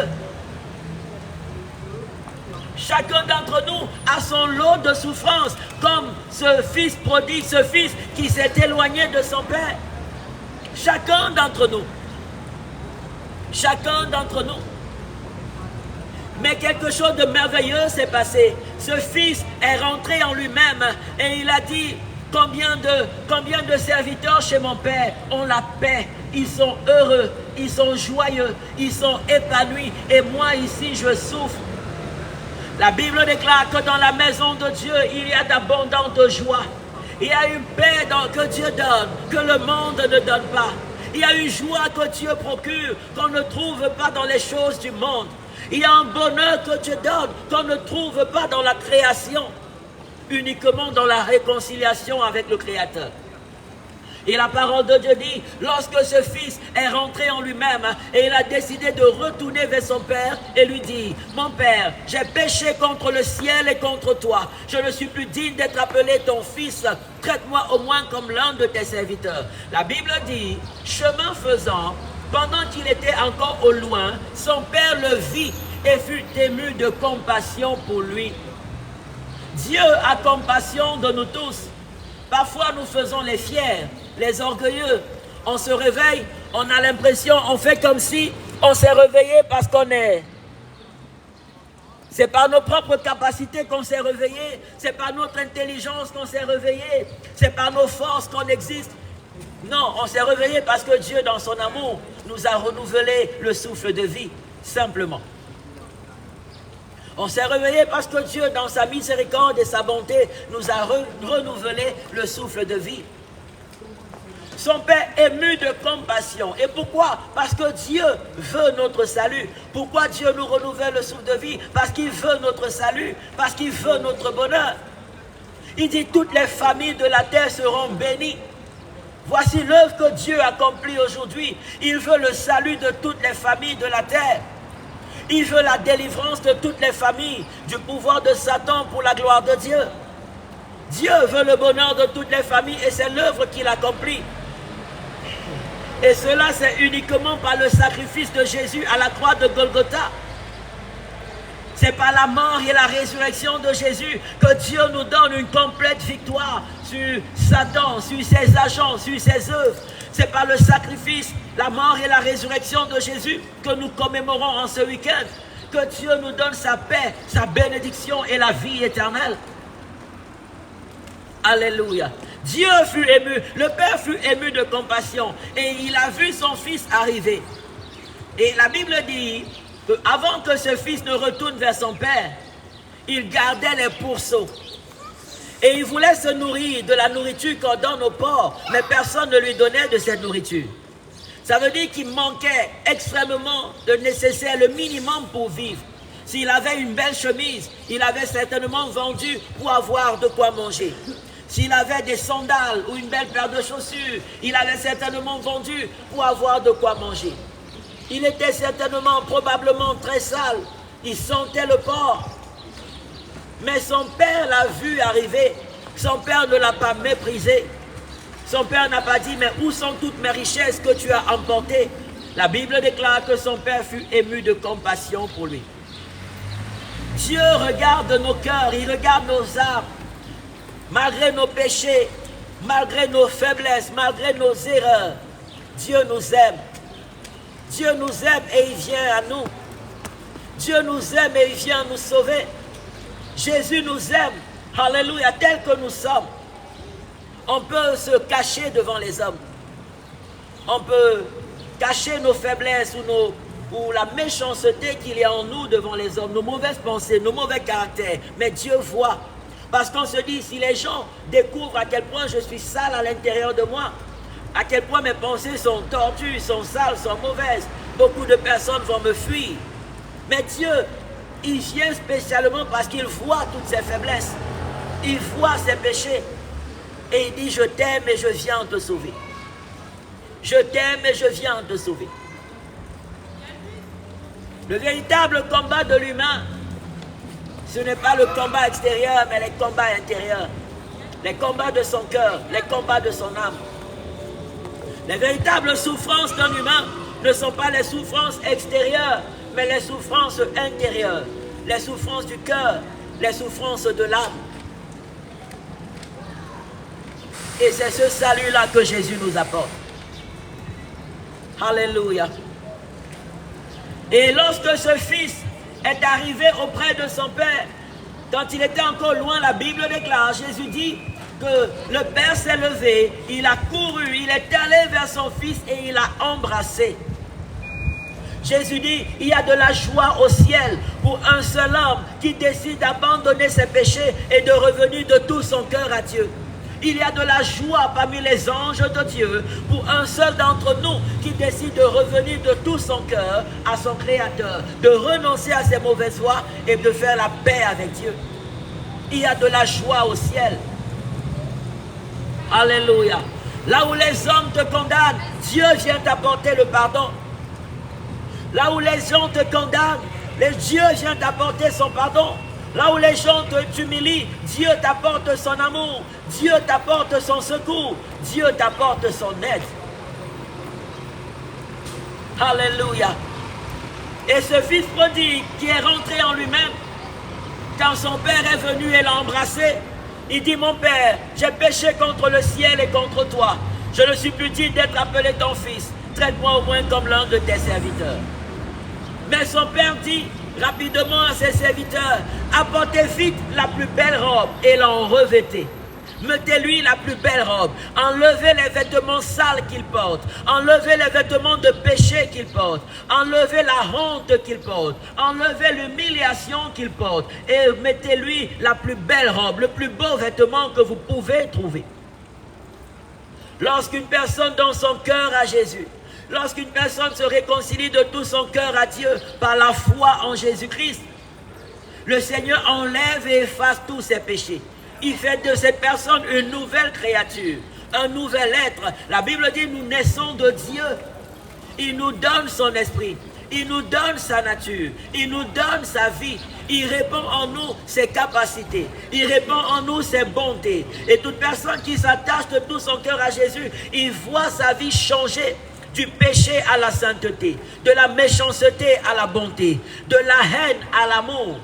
Chacun d'entre nous a son lot de souffrance, comme ce fils prodigue, ce fils qui s'est éloigné de son père. Chacun d'entre nous. Chacun d'entre nous. Mais quelque chose de merveilleux s'est passé. Ce fils est rentré en lui-même et il a dit, combien de serviteurs chez mon père ont la paix, ils sont heureux, ils sont joyeux, ils sont épanouis et moi ici je souffre. La Bible déclare que dans la maison de Dieu, il y a d'abondantes joies. Il y a une paix que Dieu donne, que le monde ne donne pas. Il y a une joie que Dieu procure, qu'on ne trouve pas dans les choses du monde. Il y a un bonheur que Dieu donne, qu'on ne trouve pas dans la création, uniquement dans la réconciliation avec le Créateur. Et la parole de Dieu dit, lorsque ce fils est rentré en lui-même et il a décidé de retourner vers son père et lui dit, mon père, j'ai péché contre le ciel et contre toi. Je ne suis plus digne d'être appelé ton fils. Traite-moi au moins comme l'un de tes serviteurs. La Bible dit, chemin faisant, pendant qu'il était encore au loin, son père le vit et fut ému de compassion pour lui. Dieu a compassion de nous tous. Parfois nous faisons les fiers, les orgueilleux. On se réveille, on a l'impression, on fait comme si on s'est réveillé parce qu'on est. C'est par nos propres capacités qu'on s'est réveillé, c'est par notre intelligence qu'on s'est réveillé, c'est par nos forces qu'on existe. Non, on s'est réveillé parce que Dieu, dans son amour, nous a renouvelé le souffle de vie, simplement. On s'est réveillé parce que Dieu, dans sa miséricorde et sa bonté, nous a renouvelé le souffle de vie. Son père ému de compassion. Et pourquoi? Parce que Dieu veut notre salut. Pourquoi Dieu nous renouvelle le souffle de vie? Parce qu'il veut notre salut, parce qu'il veut notre bonheur. Il dit, toutes les familles de la terre seront bénies. Voici l'œuvre que Dieu accomplit aujourd'hui. Il veut le salut de toutes les familles de la terre. Il veut la délivrance de toutes les familles du pouvoir de Satan pour la gloire de Dieu. Dieu veut le bonheur de toutes les familles et c'est l'œuvre qu'il accomplit. Et cela, c'est uniquement par le sacrifice de Jésus à la croix de Golgotha. C'est par la mort et la résurrection de Jésus que Dieu nous donne une complète victoire sur Satan, sur ses agents, sur ses œuvres. C'est par le sacrifice, la mort et la résurrection de Jésus que nous commémorons en ce week-end, que Dieu nous donne sa paix, sa bénédiction et la vie éternelle. Alléluia. Dieu fut ému, le Père fut ému de compassion et il a vu son fils arriver. Et la Bible dit qu'avant que ce fils ne retourne vers son Père, il gardait les pourceaux. Et il voulait se nourrir de la nourriture qu'on donne aux porcs, mais personne ne lui donnait de cette nourriture. Ça veut dire qu'il manquait extrêmement de nécessaire, le minimum pour vivre. S'il avait une belle chemise, il avait certainement vendu pour avoir de quoi manger. S'il avait des sandales ou une belle paire de chaussures, il avait certainement vendu pour avoir de quoi manger. Il était certainement, probablement très sale. Il sentait le porc. Mais son père l'a vu arriver. Son père ne l'a pas méprisé. Son père n'a pas dit, mais où sont toutes mes richesses que tu as emportées? La Bible déclare que son père fut ému de compassion pour lui. Dieu regarde nos cœurs, il regarde nos âmes. Malgré nos péchés, malgré nos faiblesses, malgré nos erreurs, Dieu nous aime. Dieu nous aime et il vient à nous. Dieu nous aime et il vient nous sauver. Jésus nous aime, alléluia, tel que nous sommes. On peut se cacher devant les hommes. On peut cacher nos faiblesses ou la méchanceté qu'il y a en nous devant les hommes, nos mauvaises pensées, nos mauvais caractères. Mais Dieu voit. Parce qu'on se dit, si les gens découvrent à quel point je suis sale à l'intérieur de moi, à quel point mes pensées sont tordues, sont sales, sont mauvaises, beaucoup de personnes vont me fuir. Mais Dieu, il vient spécialement parce qu'il voit toutes ses faiblesses. Il voit ses péchés. Et il dit, je t'aime et je viens te sauver. Je t'aime et je viens te sauver. Le véritable combat de l'humain, ce n'est pas le combat extérieur, mais les combats intérieurs. Les combats de son cœur, les combats de son âme. Les véritables souffrances d'un humain ne sont pas les souffrances extérieures, mais les souffrances intérieures, les souffrances du cœur, les souffrances de l'âme. Et c'est ce salut-là que Jésus nous apporte. Alléluia. Et lorsque ce fils est arrivé auprès de son père, quand il était encore loin, la Bible déclare, Jésus dit que le père s'est levé, il a couru, il est allé vers son fils et il l'a embrassé. Jésus dit, il y a de la joie au ciel pour un seul homme qui décide d'abandonner ses péchés et de revenir de tout son cœur à Dieu. Il y a de la joie parmi les anges de Dieu pour un seul d'entre nous qui décide de revenir de tout son cœur à son Créateur, de renoncer à ses mauvaises voies et de faire la paix avec Dieu. Il y a de la joie au ciel. Alléluia. Là où les hommes te condamnent, Dieu vient t'apporter le pardon. Là où les gens te condamnent, Dieu vient t'apporter son pardon. Là où les gens t'humilient, Dieu t'apporte son amour. Dieu t'apporte son secours. Dieu t'apporte son aide. Alléluia. Et ce fils prodigue qui est rentré en lui-même, quand son père est venu et l'a embrassé, il dit, mon père, j'ai péché contre le ciel et contre toi. Je ne suis plus digne d'être appelé ton fils. Traite-moi au moins comme l'un de tes serviteurs. Mais son père dit rapidement à ses serviteurs, apportez vite la plus belle robe et l'en revêtez. Mettez-lui la plus belle robe. Enlevez les vêtements sales qu'il porte. Enlevez les vêtements de péché qu'il porte. Enlevez la honte qu'il porte. Enlevez l'humiliation qu'il porte. Et mettez-lui la plus belle robe, le plus beau vêtement que vous pouvez trouver. Lorsqu'une personne donne son cœur à Jésus, lorsqu'une personne se réconcilie de tout son cœur à Dieu par la foi en Jésus-Christ, le Seigneur enlève et efface tous ses péchés. Il fait de cette personne une nouvelle créature, un nouvel être. La Bible dit, nous naissons de Dieu. Il nous donne son esprit. Il nous donne sa nature. Il nous donne sa vie. Il répand en nous ses capacités. Il répand en nous ses bontés. Et toute personne qui s'attache de tout son cœur à Jésus, il voit sa vie changer. Du péché à la sainteté, de la méchanceté à la bonté, de la haine à l'amour.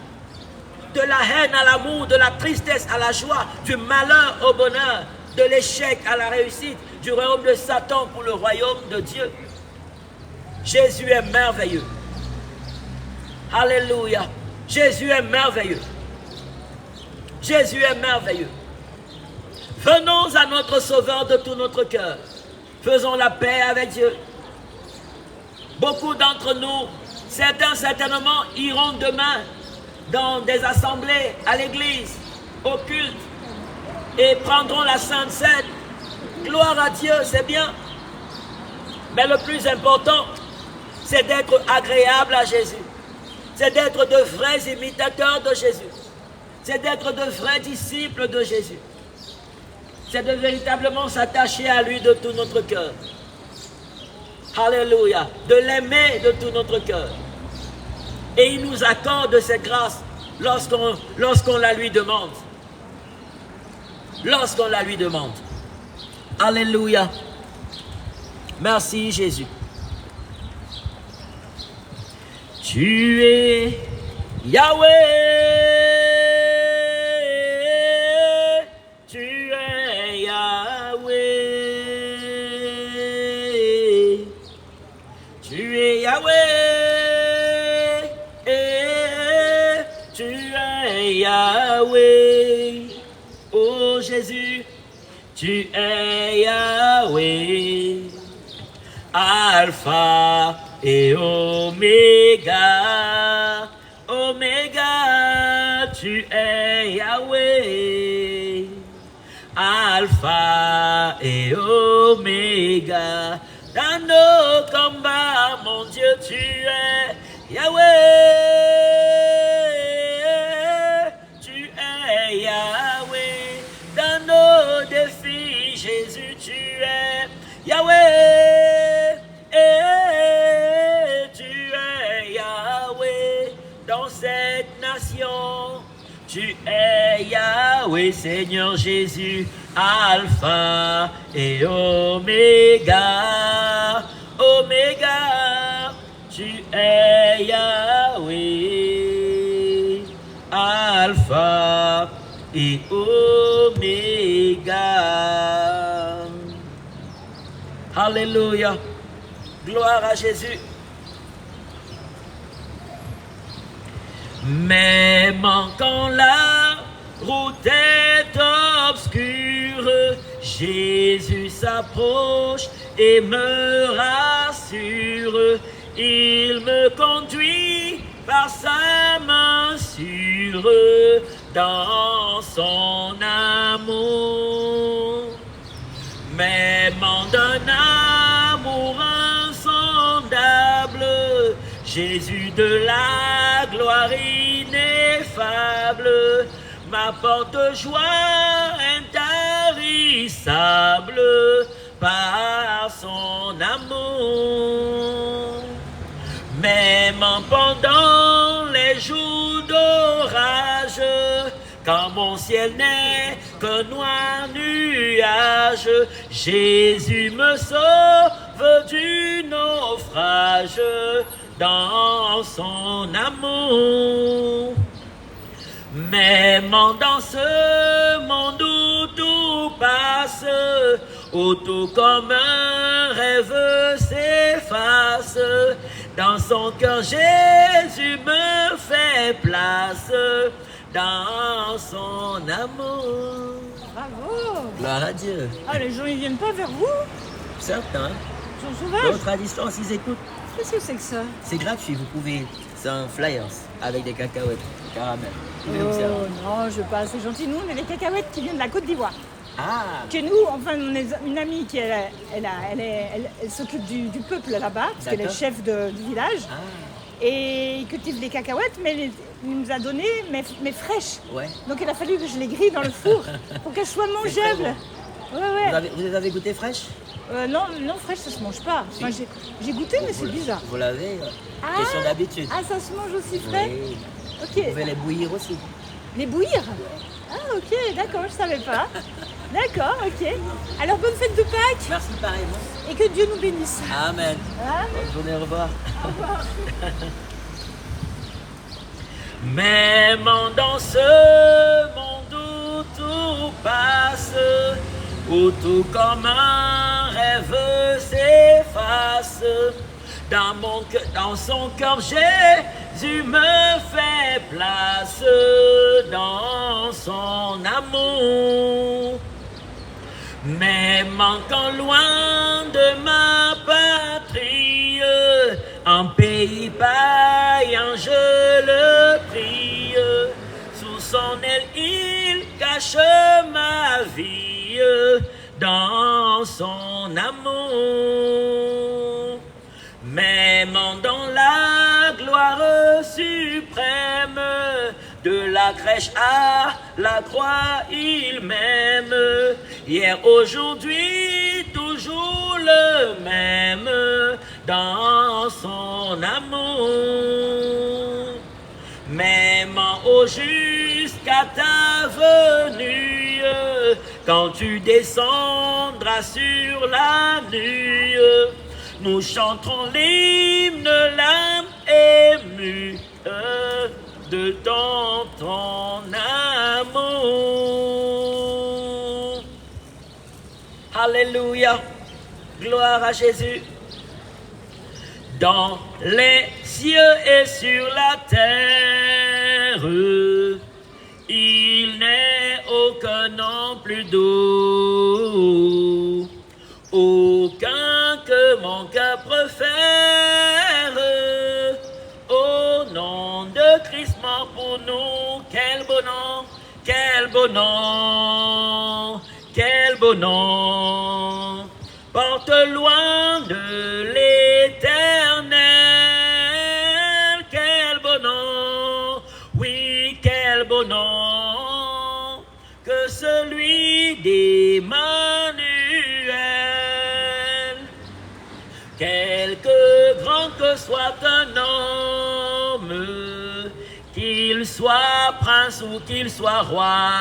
de la haine à l'amour, de la tristesse à la joie, du malheur au bonheur, de l'échec à la réussite, du royaume de Satan pour le royaume de Dieu. Jésus est merveilleux. Alléluia. Jésus est merveilleux. Jésus est merveilleux. Venons à notre Sauveur de tout notre cœur. Faisons la paix avec Dieu. Beaucoup d'entre nous, certains certainement, iront demain dans des assemblées, à l'église, au culte, et prendront la Sainte Seine. Gloire à Dieu, c'est bien. Mais le plus important, c'est d'être agréable à Jésus. C'est d'être de vrais imitateurs de Jésus. C'est d'être de vrais disciples de Jésus. C'est de véritablement s'attacher à lui de tout notre cœur. Alléluia. De l'aimer de tout notre cœur. Et il nous accorde cette grâce lorsqu'on la lui demande. Lorsqu'on la lui demande. Alléluia. Merci Jésus. Tu es Yahweh. Tu es Yahweh. Tu es Yahweh. Tu es Yahweh. Oh Jésus, tu es Yahweh. Alpha et Oméga, Oméga, tu es Yahweh. Alpha et Oméga, dans nos combats, mon Dieu, tu es Yahweh. Tu es Yahweh. Dans nos défis, Jésus, tu es Yahweh. Tu es Yahweh. Dans cette nation, tu es Yahweh, Seigneur Jésus, Alpha et Oméga, Oméga, tu es Yahweh, Alpha et Oméga. Alléluia, gloire à Jésus. Même quand la route est obscure, Jésus s'approche et me rassure. Il me conduit par sa main sûre dans son amour. Même d'un amour insondable, Jésus de la gloire ineffable m'apporte joie intarissable par son amour. Même pendant les jours d'orage, quand mon ciel n'est qu'un noir nuage, Jésus me sauve du naufrage dans son amour. Même dans ce monde où tout passe, où tout comme un rêve s'efface, dans son cœur Jésus me fait place, dans son amour. Bravo. Gloire à Dieu. Ah, les gens, ils viennent pas vers vous? Certains, Ils sont sauvages. d'autres à distance, ils écoutent. Qu'est-ce que c'est que ça? C'est gratuit, vous pouvez. C'est un flyers avec des cacahuètes, caramel. Vous pouvez Oh observer. non, je veux pas, c'est gentil. Nous, on a des cacahuètes qui viennent de la Côte d'Ivoire. Ah, Que nous, enfin, on est une amie qui elle s'occupe du peuple là-bas, parce qu'elle est D'accord. chef du village. ah, Et il cultive des cacahuètes, mais il nous a donné, mais fraîches. ouais. Donc il a fallu que je les grille dans le four pour qu'elles soient mangeables. Ouais. Vous les avez goûté fraîches? Non, fraîche, ça se mange pas. Enfin, j'ai goûté, mais c'est bizarre. Vous l'avez, Ah. question d'habitude. Ah, ça se mange aussi frais? Oui. Ok. Vous pouvez les bouillir aussi. Les bouillir? Ah, ok, d'accord, je savais pas. D'accord, ok. Alors, bonne fête de Pâques Merci pareillement. et que Dieu nous bénisse. Amen. Hein? Bonne journée, au revoir. Même dans ce monde où tout passe, où tout comme un rêve s'efface, dans son cœur Jésus me fait place dans son amour. Même quand loin de ma patrie, un pays païen je le prie, sous son aile il cache ma vie dans son amour. Même dans la gloire suprême, de la crèche à la croix, il m'aime. Hier, aujourd'hui, toujours le même, dans son amour. Même au jusqu'à ta venue, quand tu descendras sur la nue, nous chanterons l'hymne, l'âme émue de ton amour. Alléluia, gloire à Jésus. Dans les cieux et sur la terre, il n'est aucun non plus doux, aucun que mon cœur préfère. Au nom de Christ mort pour nous, quel beau nom, quel beau nom, quel beau nom. Porte loin de l'éternel, quel beau nom, oui, quel beau nom, que celui d'Emmanuel. Quelque grand que soit un homme, qu'il soit prince ou qu'il soit roi,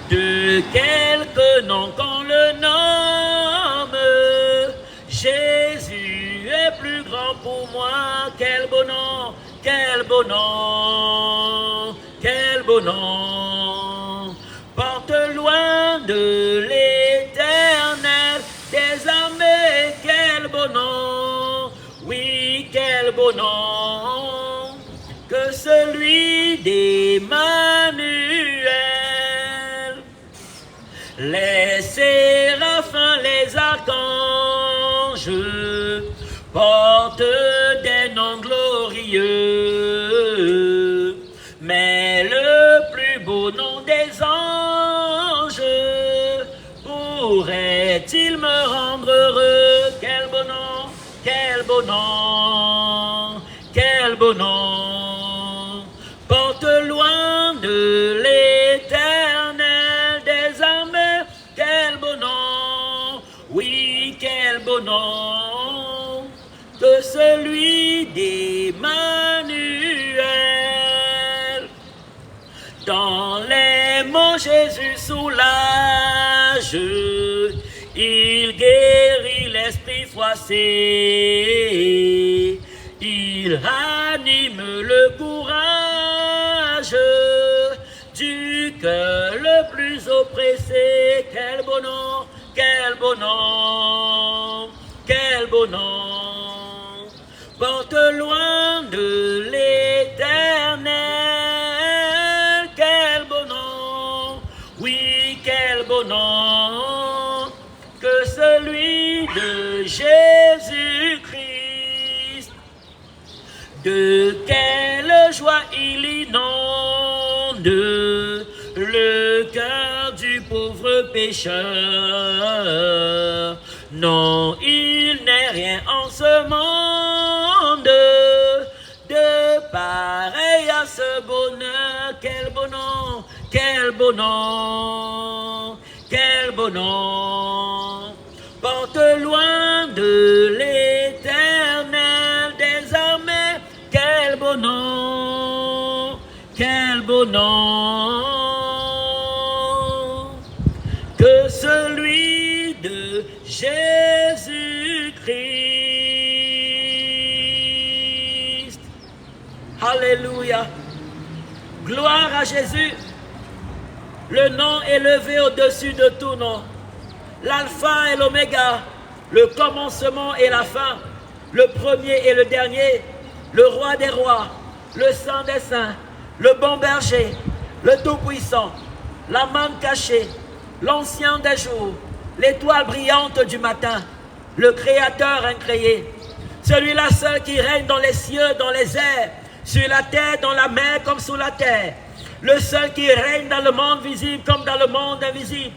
de quelque nom qu'on le nomme, Jésus est plus grand pour moi. Quel beau nom, quel beau nom, quel beau nom. Porte loin de l'éternel des armées, quel beau nom, oui, quel beau nom, que celui d'Emmanuel. Les séraphins, les archanges portent des noms glorieux, mais le plus beau nom des anges pourrait-il me rendre heureux? Quel beau nom, quel beau nom, quel beau nom, porte loin de l'éternel des armées, quel beau nom, oui, quel beau nom, que celui d'Emmanuel. Dans les mots Jésus soulage, il guérit l'esprit froissé, il ranime le courage du cœur le plus oppressé. Quel beau nom, quel beau nom, quel beau nom, porte loin de l'éternel. Quel beau nom, oui, quel beau nom, que celui de Jésus-Christ. De quelle joie il inonde le cœur du pauvre pécheur. Non, il n'est rien en ce monde de pareil à ce bonheur. Quel beau nom, quel beau nom, quel beau nom, porte loin de l'éternel des armées. Quel beau nom, quel beau nom, que celui de Jésus-Christ. Alléluia. Gloire à Jésus, le nom élevé au-dessus de tout nom, l'alpha et l'oméga, le commencement et la fin, le premier et le dernier, le roi des rois, le saint des saints, le bon berger, le tout-puissant, la manne cachée, l'ancien des jours, l'étoile brillante du matin, le créateur incréé, celui-là seul qui règne dans les cieux, dans les airs, sur la terre, dans la mer comme sous la terre, le seul qui règne dans le monde visible comme dans le monde invisible.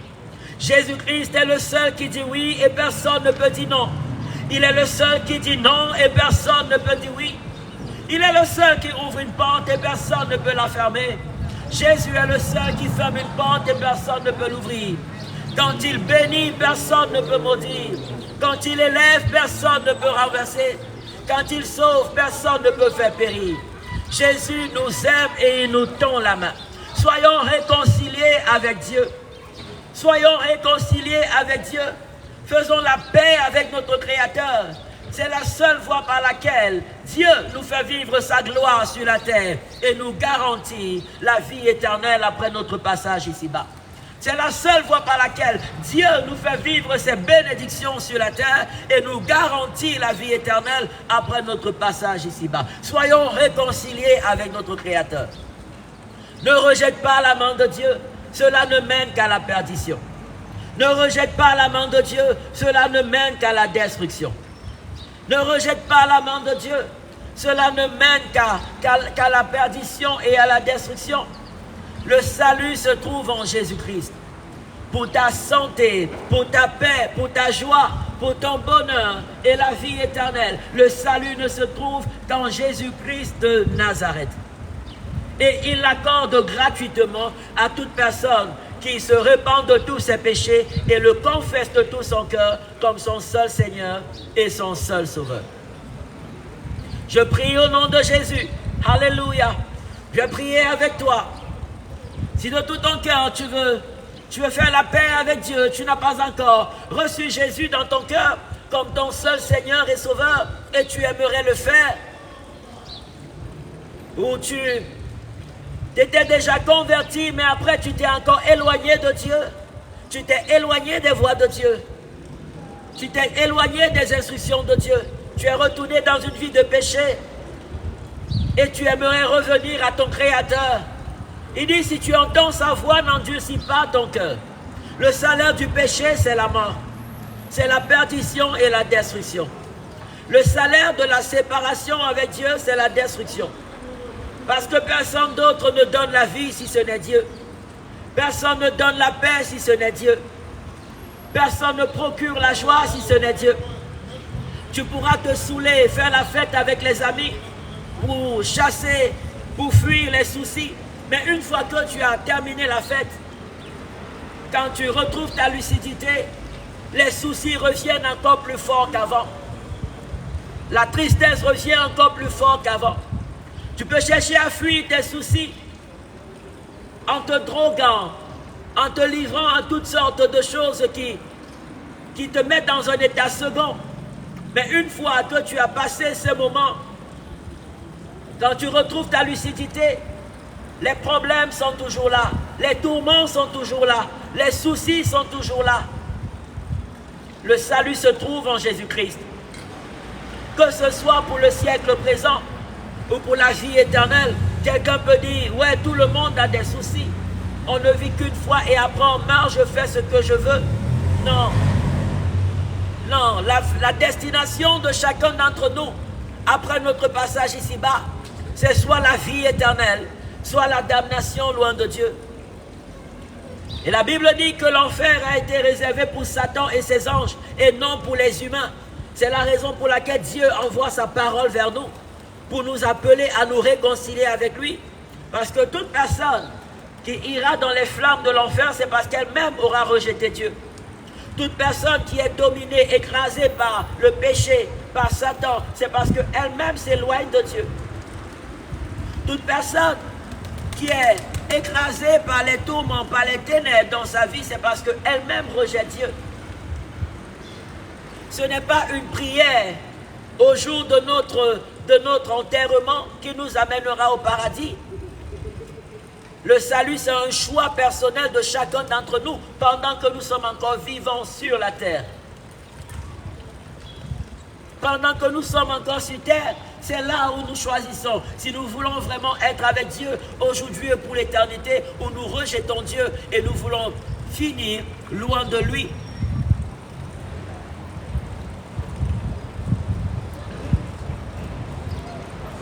Jésus-Christ est le seul qui dit oui et personne ne peut dire non. Il est le seul qui dit non et personne ne peut dire oui. Il est le seul qui ouvre une porte et personne ne peut la fermer. Jésus est le seul qui ferme une porte et personne ne peut l'ouvrir. Quand il bénit, personne ne peut maudire. Quand il élève, personne ne peut renverser. Quand il sauve, personne ne peut faire périr. Jésus nous aime et il nous tend la main. Soyons réconciliés avec Dieu. Soyons réconciliés avec Dieu. Faisons la paix avec notre Créateur. C'est la seule voie par laquelle Dieu nous fait vivre sa gloire sur la terre et nous garantit la vie éternelle après notre passage ici-bas. C'est la seule voie par laquelle Dieu nous fait vivre ses bénédictions sur la terre et nous garantit la vie éternelle après notre passage ici-bas. Soyons réconciliés avec notre Créateur. Ne rejette pas la main de Dieu, cela ne mène qu'à la perdition. Ne rejette pas la main de Dieu, cela ne mène qu'à la destruction. Ne rejette pas la main de Dieu, cela ne mène qu'à la perdition et à la destruction. Le salut se trouve en Jésus-Christ. Pour ta santé, pour ta paix, pour ta joie, pour ton bonheur et la vie éternelle. Le salut ne se trouve qu'en Jésus-Christ de Nazareth. Et il l'accorde gratuitement à toute personne qui se repent de tous ses péchés et le confesse de tout son cœur comme son seul Seigneur et son seul Sauveur. Je prie au nom de Jésus. Alléluia. Je prie avec toi. Si de tout ton cœur tu veux faire la paix avec Dieu, tu n'as pas encore reçu Jésus dans ton cœur comme ton seul Seigneur et Sauveur et tu aimerais le faire, ou tu étais déjà converti mais après tu t'es encore éloigné de Dieu, tu t'es éloigné des voies de Dieu, tu t'es éloigné des instructions de Dieu, tu es retourné dans une vie de péché et tu aimerais revenir à ton Créateur. Il dit, si tu entends sa voix, n'endurcis pas ton cœur. Le salaire du péché, c'est la mort. C'est la perdition et la destruction. Le salaire de la séparation avec Dieu, c'est la destruction. Parce que personne d'autre ne donne la vie si ce n'est Dieu. Personne ne donne la paix si ce n'est Dieu. Personne ne procure la joie si ce n'est Dieu. Tu pourras te saouler et faire la fête avec les amis, pour chasser, pour fuir les soucis. Mais une fois que tu as terminé la fête, quand tu retrouves ta lucidité, les soucis reviennent encore plus fort qu'avant. La tristesse revient encore plus fort qu'avant. Tu peux chercher à fuir tes soucis en te droguant, en te livrant à toutes sortes de choses qui te mettent dans un état second. Mais une fois que tu as passé ce moment, quand tu retrouves ta lucidité, les problèmes sont toujours là, les tourments sont toujours là, les soucis sont toujours là. Le salut se trouve en Jésus-Christ. Que ce soit pour le siècle présent ou pour la vie éternelle, quelqu'un peut dire, ouais, tout le monde a des soucis. On ne vit qu'une fois et après on meurt, je fais ce que je veux. Non. Non, la destination de chacun d'entre nous, après notre passage ici-bas, c'est soit la vie éternelle, soit la damnation loin de Dieu. Et la Bible dit que l'enfer a été réservé pour Satan et ses anges et non pour les humains. C'est la raison pour laquelle Dieu envoie sa parole vers nous, pour nous appeler à nous réconcilier avec lui. Parce que toute personne qui ira dans les flammes de l'enfer, c'est parce qu'elle-même aura rejeté Dieu. Toute personne qui est dominée, écrasée par le péché, par Satan, c'est parce qu'elle-même s'éloigne de Dieu. Toute personne qui est écrasée par les tourments, par les ténèbres dans sa vie, c'est parce qu'elle-même rejette Dieu. Ce n'est pas une prière au jour de notre enterrement qui nous amènera au paradis. Le salut, c'est un choix personnel de chacun d'entre nous pendant que nous sommes encore vivants sur la terre. Pendant que nous sommes encore sur terre, c'est là où nous choisissons si nous voulons vraiment être avec Dieu aujourd'hui et pour l'éternité, ou nous rejetons Dieu et nous voulons finir loin de lui.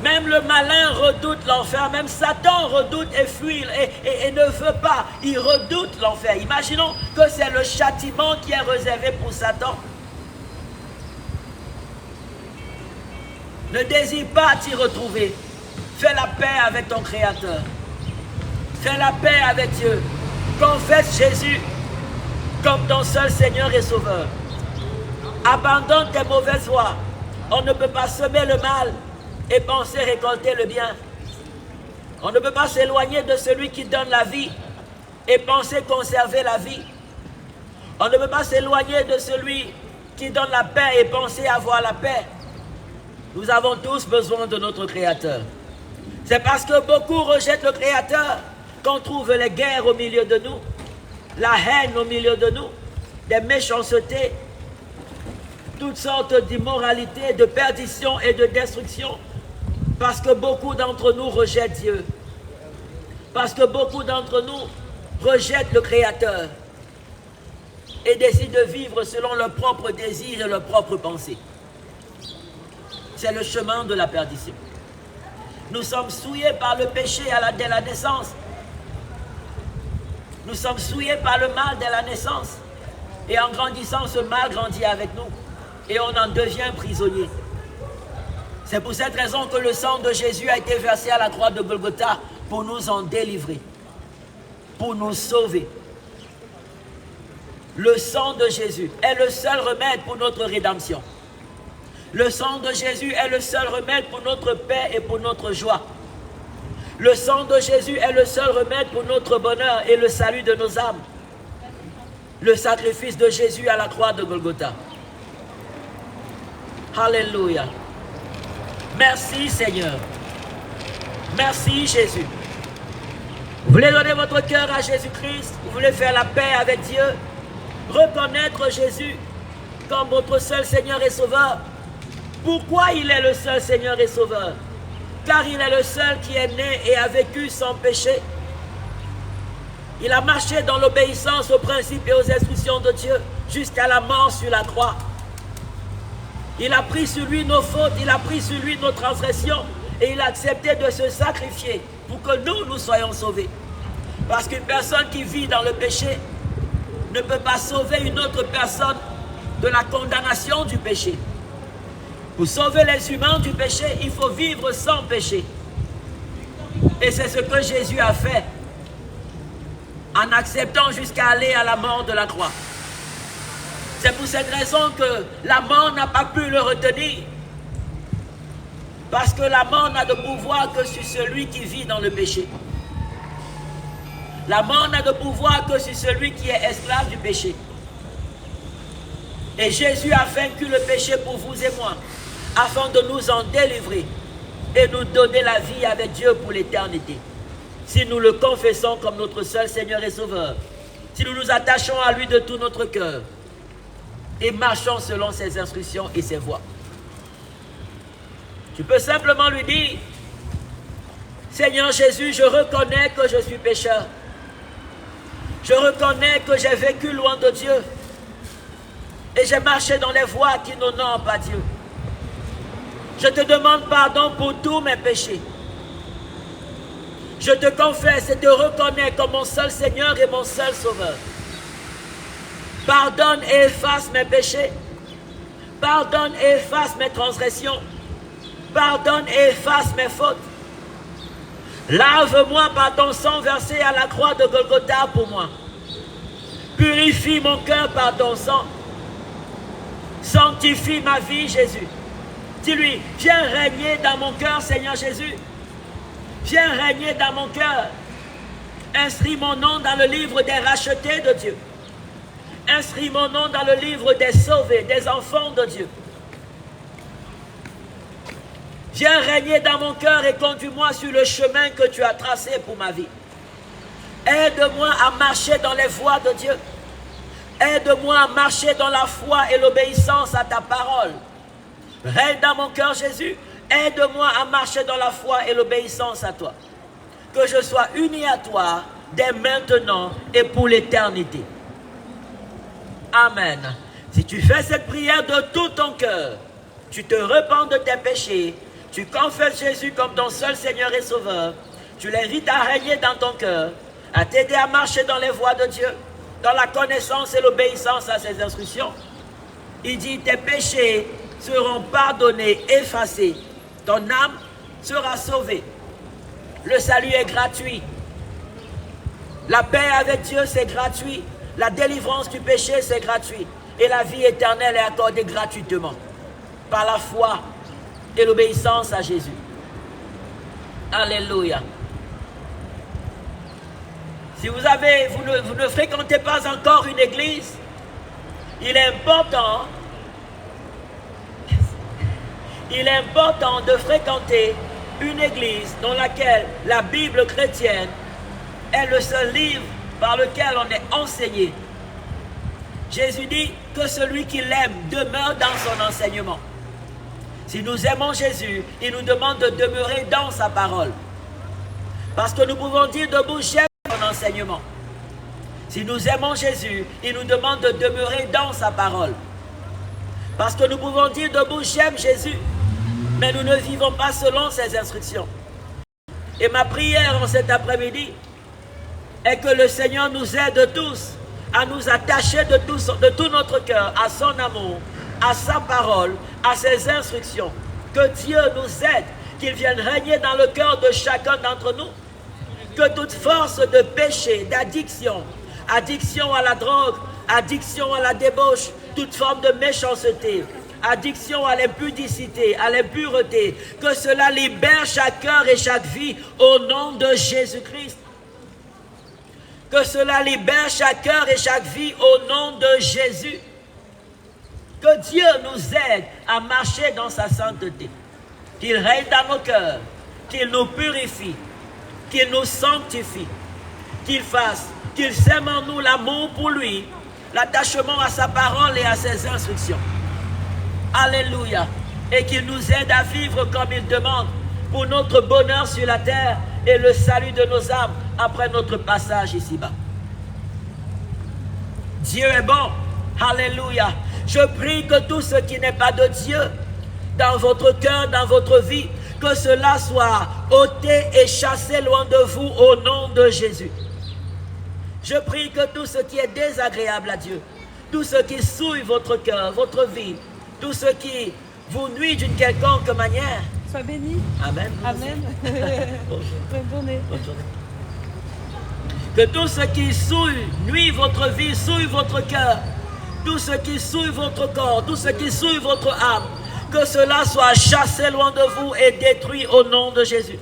Même le malin redoute l'enfer, même Satan redoute et fuit et ne veut pas, il redoute l'enfer. Imaginons que c'est le châtiment qui est réservé pour Satan. Ne désire pas t'y retrouver. Fais la paix avec ton Créateur. Fais la paix avec Dieu. Confesse Jésus comme ton seul Seigneur et Sauveur. Abandonne tes mauvaises voies. On ne peut pas semer le mal et penser récolter le bien. On ne peut pas s'éloigner de celui qui donne la vie et penser conserver la vie. On ne peut pas s'éloigner de celui qui donne la paix et penser avoir la paix. Nous avons tous besoin de notre Créateur. C'est parce que beaucoup rejettent le Créateur qu'on trouve les guerres au milieu de nous, la haine au milieu de nous, des méchancetés, toutes sortes d'immoralités, de perdition et de destruction. Parce que beaucoup d'entre nous rejettent Dieu. Parce que beaucoup d'entre nous rejettent le Créateur et décident de vivre selon leurs propres désirs et leurs propres pensées. C'est le chemin de la perdition. Nous sommes souillés par le péché dès la naissance. Nous sommes souillés par le mal dès la naissance. Et en grandissant, ce mal grandit avec nous. Et on en devient prisonnier. C'est pour cette raison que le sang de Jésus a été versé à la croix de Golgotha pour nous en délivrer, pour nous sauver. Le sang de Jésus est le seul remède pour notre rédemption. Le sang de Jésus est le seul remède pour notre paix et pour notre joie. Le sang de Jésus est le seul remède pour notre bonheur et le salut de nos âmes. Le sacrifice de Jésus à la croix de Golgotha. Alléluia. Merci Seigneur. Merci Jésus. Vous voulez donner votre cœur à Jésus-Christ? Vous voulez faire la paix avec Dieu? Reconnaître Jésus comme votre seul Seigneur et Sauveur? Pourquoi il est le seul Seigneur et Sauveur? Car il est le seul qui est né et a vécu sans péché. Il a marché dans l'obéissance aux principes et aux instructions de Dieu jusqu'à la mort sur la croix. Il a pris sur lui nos fautes, il a pris sur lui nos transgressions et il a accepté de se sacrifier pour que nous soyons sauvés. Parce qu'une personne qui vit dans le péché ne peut pas sauver une autre personne de la condamnation du péché. Pour sauver les humains du péché, il faut vivre sans péché. Et c'est ce que Jésus a fait en acceptant jusqu'à aller à la mort de la croix. C'est pour cette raison que la mort n'a pas pu le retenir. Parce que la mort n'a de pouvoir que sur celui qui vit dans le péché. La mort n'a de pouvoir que sur celui qui est esclave du péché. Et Jésus a vaincu le péché pour vous et moi, afin de nous en délivrer et nous donner la vie avec Dieu pour l'éternité. Si nous le confessons comme notre seul Seigneur et Sauveur, si nous nous attachons à lui de tout notre cœur et marchons selon ses instructions et ses voies. Tu peux simplement lui dire: Seigneur Jésus, je reconnais que je suis pécheur. Je reconnais que j'ai vécu loin de Dieu et j'ai marché dans les voies qui n'honorent pas Dieu. Je te demande pardon pour tous mes péchés. Je te confesse et te reconnais comme mon seul Seigneur et mon seul Sauveur. Pardonne et efface mes péchés. Pardonne et efface mes transgressions. Pardonne et efface mes fautes. Lave-moi par ton sang versé à la croix de Golgotha pour moi. Purifie mon cœur par ton sang. Sanctifie ma vie, Jésus. Dis-lui: viens régner dans mon cœur, Seigneur Jésus. Viens régner dans mon cœur. Inscris mon nom dans le livre des rachetés de Dieu. Inscris mon nom dans le livre des sauvés, des enfants de Dieu. Viens régner dans mon cœur et conduis-moi sur le chemin que tu as tracé pour ma vie. Aide-moi à marcher dans les voies de Dieu. Aide-moi à marcher dans la foi et l'obéissance à ta parole. Règne dans mon cœur, Jésus. Aide-moi à marcher dans la foi et l'obéissance à toi. Que je sois uni à toi dès maintenant et pour l'éternité. Amen. Si tu fais cette prière de tout ton cœur, tu te repens de tes péchés, tu confesses Jésus comme ton seul Seigneur et Sauveur, tu l'invites à régner dans ton cœur, à t'aider à marcher dans les voies de Dieu, dans la connaissance et l'obéissance à ses instructions. Il dit, tes péchés seront pardonnés, effacés. Ton âme sera sauvée. Le salut est gratuit. La paix avec Dieu, c'est gratuit. La délivrance du péché, c'est gratuit. Et la vie éternelle est accordée gratuitement par la foi et l'obéissance à Jésus. Alléluia. Si vous ne fréquentez pas encore une église, il est important de fréquenter une église dans laquelle la Bible chrétienne est le seul livre par lequel on est enseigné. Jésus dit que celui qui l'aime demeure dans son enseignement. Si nous aimons Jésus, il nous demande de demeurer dans sa parole. Parce que nous pouvons dire de bouche, j'aime son enseignement. Si nous aimons Jésus, il nous demande de demeurer dans sa parole. Parce que nous pouvons dire de bouche, j'aime Jésus, mais nous ne vivons pas selon ses instructions. Et ma prière en cet après-midi est que le Seigneur nous aide tous à nous attacher de tout notre cœur à son amour, à sa parole, à ses instructions. Que Dieu nous aide, qu'il vienne régner dans le cœur de chacun d'entre nous. Que toute force de péché, d'addiction, addiction à la drogue, addiction à la débauche, toute forme de méchanceté, addiction à l'impudicité, à l'impureté, que cela libère chaque cœur et chaque vie au nom de Jésus-Christ. Que cela libère chaque cœur et chaque vie au nom de Jésus. Que Dieu nous aide à marcher dans sa sainteté. Qu'il règne dans nos cœurs, qu'il nous purifie, qu'il nous sanctifie, qu'il sème en nous l'amour pour lui, l'attachement à sa parole et à ses instructions. Alléluia. Et qu'il nous aide à vivre comme il demande pour notre bonheur sur la terre et le salut de nos âmes après notre passage ici-bas. Dieu est bon. Alléluia. Je prie que tout ce qui n'est pas de Dieu dans votre cœur, dans votre vie, que cela soit ôté et chassé loin de vous au nom de Jésus. Je prie que tout ce qui est désagréable à Dieu, tout ce qui souille votre cœur, votre vie, tout ce qui vous nuit d'une quelconque manière, sois béni. Amen. Amen. Bonne journée. Bonne journée. Que tout ce qui nuit votre vie, souille votre cœur, tout ce qui souille votre corps, tout ce qui souille votre âme, que cela soit chassé loin de vous et détruit au nom de Jésus.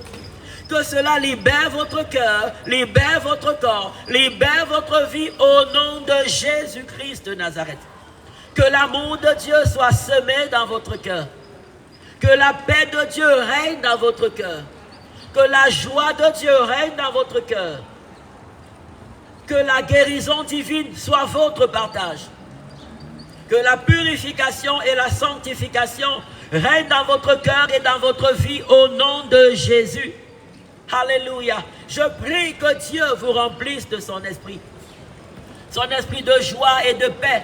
Que cela libère votre cœur, libère votre corps, libère votre vie au nom de Jésus-Christ de Nazareth. Que l'amour de Dieu soit semé dans votre cœur. Que la paix de Dieu règne dans votre cœur. Que la joie de Dieu règne dans votre cœur. Que la guérison divine soit votre partage. Que la purification et la sanctification règnent dans votre cœur et dans votre vie au nom de Jésus. Alléluia. Je prie que Dieu vous remplisse de son esprit. Son esprit de joie et de paix.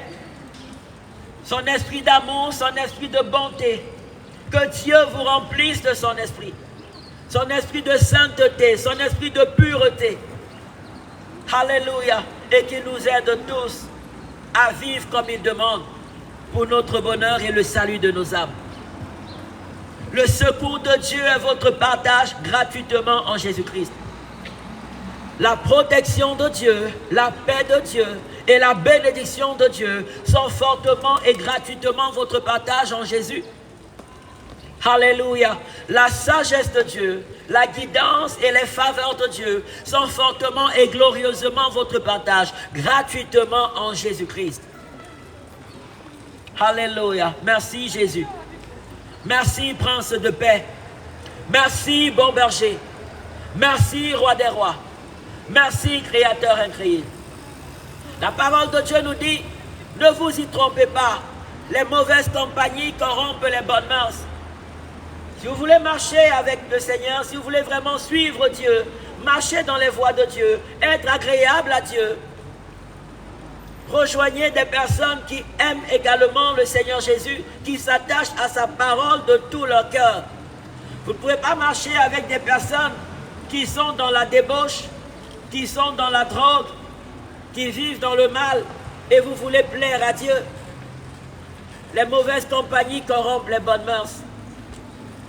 Son esprit d'amour, son esprit de bonté. Que Dieu vous remplisse de son esprit. Son esprit de sainteté, son esprit de pureté. Alléluia. Et qu'il nous aide tous à vivre comme il demande pour notre bonheur et le salut de nos âmes. Le secours de Dieu est votre partage gratuitement en Jésus-Christ. La protection de Dieu, la paix de Dieu et la bénédiction de Dieu sont fortement et gratuitement votre partage en Jésus. Alléluia. La sagesse de Dieu, la guidance et les faveurs de Dieu sont fortement et glorieusement votre partage gratuitement en Jésus-Christ. Alléluia. Merci Jésus. Merci Prince de paix. Merci bon berger. Merci Roi des rois. Merci, Créateur incréé. La parole de Dieu nous dit, ne vous y trompez pas. Les mauvaises compagnies corrompent les bonnes mœurs. Si vous voulez marcher avec le Seigneur, si vous voulez vraiment suivre Dieu, marcher dans les voies de Dieu, être agréable à Dieu, rejoignez des personnes qui aiment également le Seigneur Jésus, qui s'attachent à sa parole de tout leur cœur. Vous ne pouvez pas marcher avec des personnes qui sont dans la débauche, qui sont dans la drogue, qui vivent dans le mal, et vous voulez plaire à Dieu. Les mauvaises compagnies corrompent les bonnes mœurs.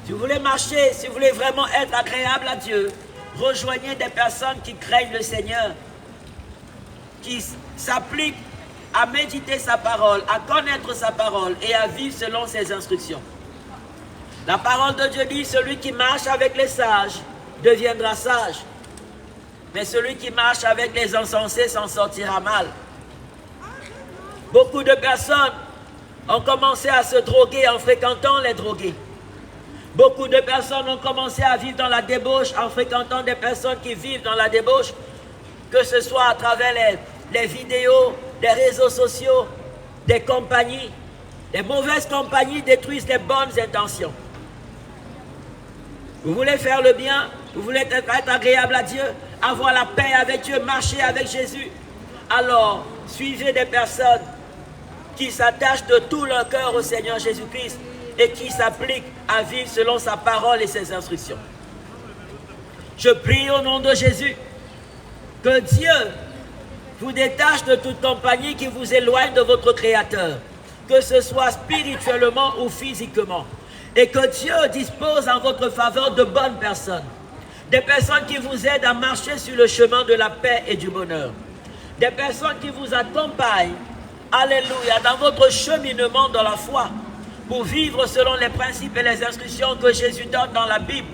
Si vous voulez marcher, si vous voulez vraiment être agréable à Dieu, rejoignez des personnes qui craignent le Seigneur, qui s'appliquent à méditer sa parole, à connaître sa parole et à vivre selon ses instructions. La parole de Dieu dit, celui qui marche avec les sages deviendra sage, mais celui qui marche avec les insensés s'en sortira mal. Beaucoup de personnes ont commencé à se droguer en fréquentant les drogués. Beaucoup de personnes ont commencé à vivre dans la débauche en fréquentant des personnes qui vivent dans la débauche, que ce soit à travers les vidéos, les réseaux sociaux, des compagnies. Les mauvaises compagnies détruisent les bonnes intentions. Vous voulez faire le bien, vous voulez être agréable à Dieu, avoir la paix avec Dieu, marcher avec Jésus. Alors, suivez des personnes qui s'attachent de tout leur cœur au Seigneur Jésus-Christ et qui s'appliquent à vivre selon sa parole et ses instructions. Je prie au nom de Jésus que Dieu vous détache de toute compagnie qui vous éloigne de votre Créateur, que ce soit spirituellement ou physiquement, et que Dieu dispose en votre faveur de bonnes personnes, des personnes qui vous aident à marcher sur le chemin de la paix et du bonheur, des personnes qui vous accompagnent, alléluia, dans votre cheminement dans la foi, pour vivre selon les principes et les instructions que Jésus donne dans la Bible,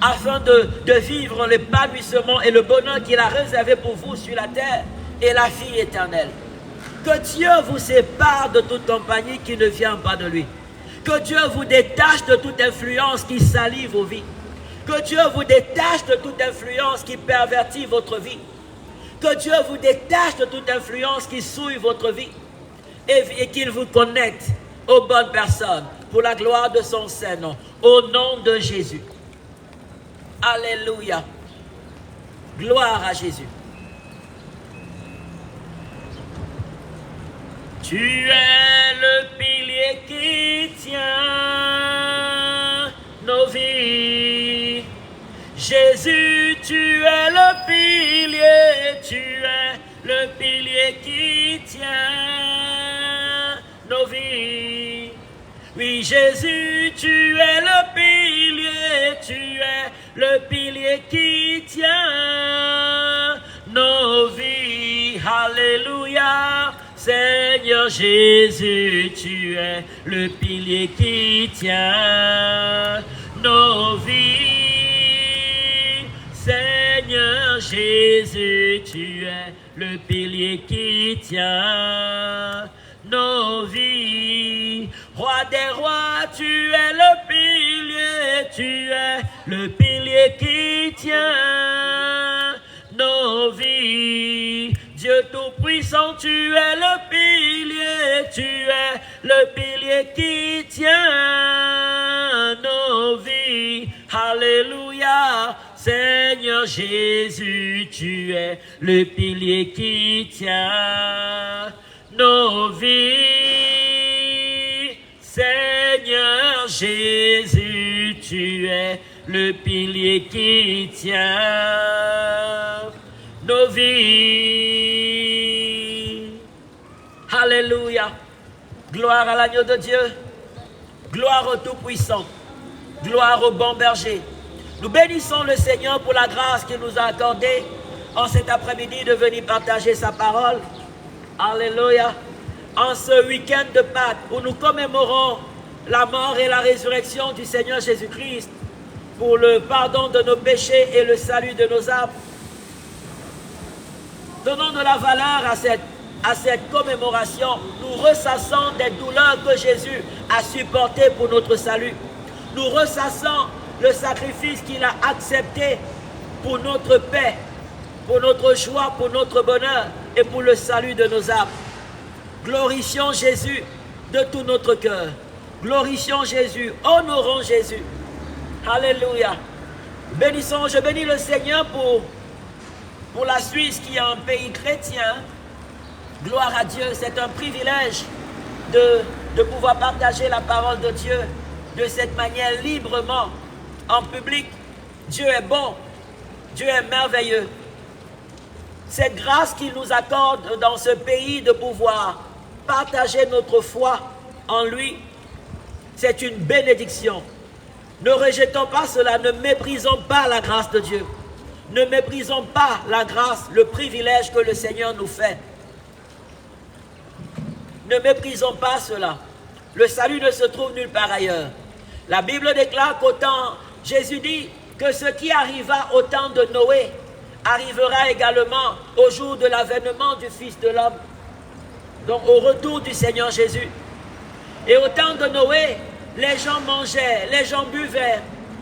afin de vivre l'épanouissement et le bonheur qu'il a réservé pour vous sur la terre et la vie éternelle. Que Dieu vous sépare de toute compagnie qui ne vient pas de lui. Que Dieu vous détache de toute influence qui salit vos vies. Que Dieu vous détache de toute influence qui pervertit votre vie. Que Dieu vous détache de toute influence qui souille votre vie. Et qu'il vous connecte aux bonnes personnes pour la gloire de son Saint-Nom. Au nom de Jésus. Alléluia. Gloire à Jésus. Tu es le pilier qui tient nos vies. Jésus, tu es le pilier, tu es le pilier qui tient nos vies. Oui, Jésus, tu es le pilier, tu es le pilier qui tient nos vies. Alléluia. Seigneur Jésus, tu es le pilier qui tient nos vies. Seigneur Jésus, tu es le pilier qui tient nos vies. Roi des rois, tu es le pilier, tu es le pilier qui tient nos vies. Dieu Tout-Puissant, tu es le pilier, tu es le pilier qui tient nos vies. Alléluia. Seigneur Jésus, tu es le pilier qui tient nos vies. Seigneur Jésus, tu es le pilier qui tient nos vies. Alléluia. Gloire à l'agneau de Dieu. Gloire au Tout-Puissant. Gloire au bon berger. Nous bénissons le Seigneur pour la grâce qu'il nous a accordée en cet après-midi de venir partager sa parole. Alléluia. En ce week-end de Pâques où nous commémorons la mort et la résurrection du Seigneur Jésus-Christ pour le pardon de nos péchés et le salut de nos âmes. Donnons de la valeur à cette commémoration. Nous ressassons des douleurs que Jésus a supportées pour notre salut. Nous ressassons le sacrifice qu'il a accepté pour notre paix. pour notre joie, pour notre bonheur et pour le salut de nos âmes. Glorifions Jésus de tout notre cœur. Glorifions Jésus, honorons Jésus. Alléluia. Bénissons, je bénis le Seigneur pour la Suisse qui est un pays chrétien. Gloire à Dieu, c'est un privilège de pouvoir partager la parole de Dieu de cette manière librement, en public. Dieu est bon, Dieu est merveilleux. Cette grâce qu'il nous accorde dans ce pays de pouvoir partager notre foi en lui, c'est une bénédiction. Ne rejetons pas cela, ne méprisons pas la grâce de Dieu. Ne méprisons pas la grâce, le privilège que le Seigneur nous fait. Ne méprisons pas cela. Le salut ne se trouve nulle part ailleurs. La Bible déclare qu'autant, Jésus dit que ce qui arriva au temps de Noé arrivera également au jour de l'avènement du Fils de l'homme. Donc au retour du Seigneur Jésus. Et au temps de Noé, les gens mangeaient, les gens buvaient,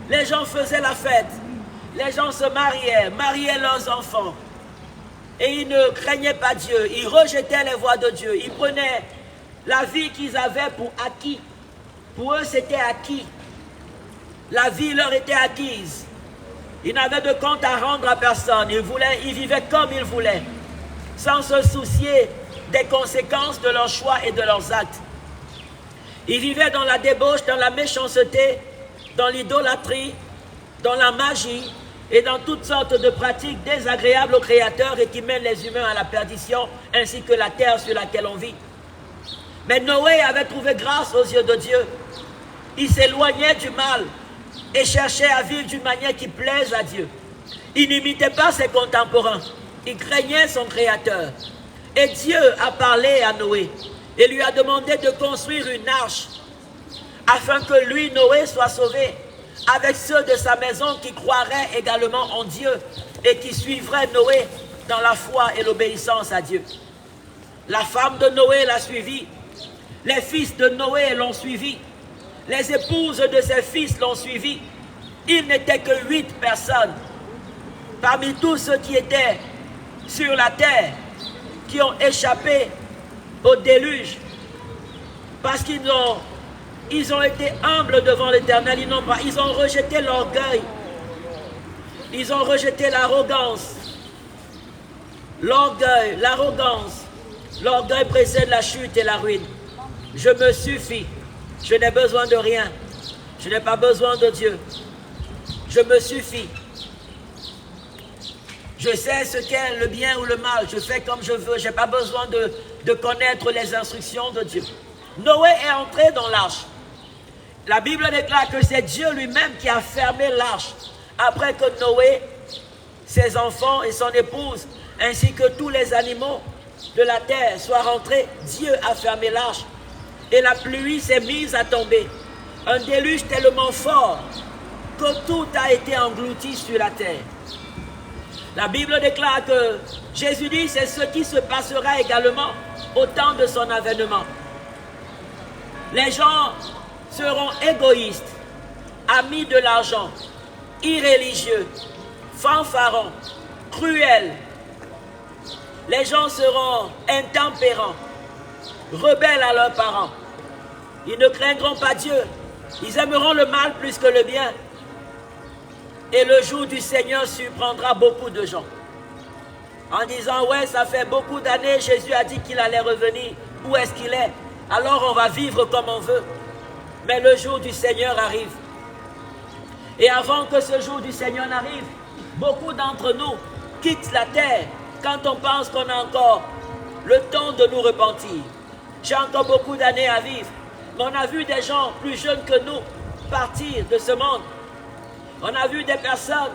les gens faisaient la fête, les gens se mariaient leurs enfants. Et ils ne craignaient pas Dieu, ils rejetaient les voies de Dieu, ils prenaient la vie qu'ils avaient pour acquis. Pour eux, c'était acquis. La vie leur était acquise. Ils n'avaient de compte à rendre à personne. Ils vivaient comme ils voulaient, sans se soucier des conséquences de leurs choix et de leurs actes. Ils vivaient dans la débauche, dans la méchanceté, dans l'idolâtrie, dans la magie et dans toutes sortes de pratiques désagréables au Créateur et qui mènent les humains à la perdition, ainsi que la terre sur laquelle on vit. Mais Noé avait trouvé grâce aux yeux de Dieu. Il s'éloignait du mal et cherchait à vivre d'une manière qui plaise à Dieu. Il n'imitait pas ses contemporains. Il craignait son Créateur. Et Dieu a parlé à Noé et lui a demandé de construire une arche afin que lui, Noé, soit sauvé avec ceux de sa maison qui croiraient également en Dieu et qui suivraient Noé dans la foi et l'obéissance à Dieu. La femme de Noé l'a suivi. Les fils de Noé l'ont suivi. Les épouses de ses fils l'ont suivi. Il n'était que 8 personnes parmi tous ceux qui étaient sur la terre qui ont échappé au déluge parce qu'ils ont été humbles devant l'Éternel. Ils ont rejeté l'orgueil. Ils ont rejeté l'arrogance. L'orgueil, l'arrogance. L'orgueil précède la chute et la ruine. Je me suffis. Je n'ai besoin de rien. Je n'ai pas besoin de Dieu. Je me suffis. Je sais ce qu'est le bien ou le mal. Je fais comme je veux. Je n'ai pas besoin de connaître les instructions de Dieu. Noé est entré dans l'arche. La Bible déclare que c'est Dieu lui-même qui a fermé l'arche. Après que Noé, ses enfants et son épouse, ainsi que tous les animaux de la terre soient rentrés, Dieu a fermé l'arche. Et la pluie s'est mise à tomber. Un déluge tellement fort que tout a été englouti sur la terre. La Bible déclare que Jésus dit c'est ce qui se passera également au temps de son avènement. Les gens seront égoïstes, amis de l'argent, irréligieux, fanfarons, cruels. Les gens seront intempérants, rebelles à leurs parents. Ils ne craindront pas Dieu. Ils aimeront le mal plus que le bien. Et le jour du Seigneur surprendra beaucoup de gens. En disant, ouais, ça fait beaucoup d'années, Jésus a dit qu'il allait revenir. Où est-ce qu'il est? Alors on va vivre comme on veut. Mais le jour du Seigneur arrive. Et avant que ce jour du Seigneur n'arrive, beaucoup d'entre nous quittent la terre quand on pense qu'on a encore le temps de nous repentir. J'ai encore beaucoup d'années à vivre. Mais on a vu des gens plus jeunes que nous partir de ce monde. On a vu des personnes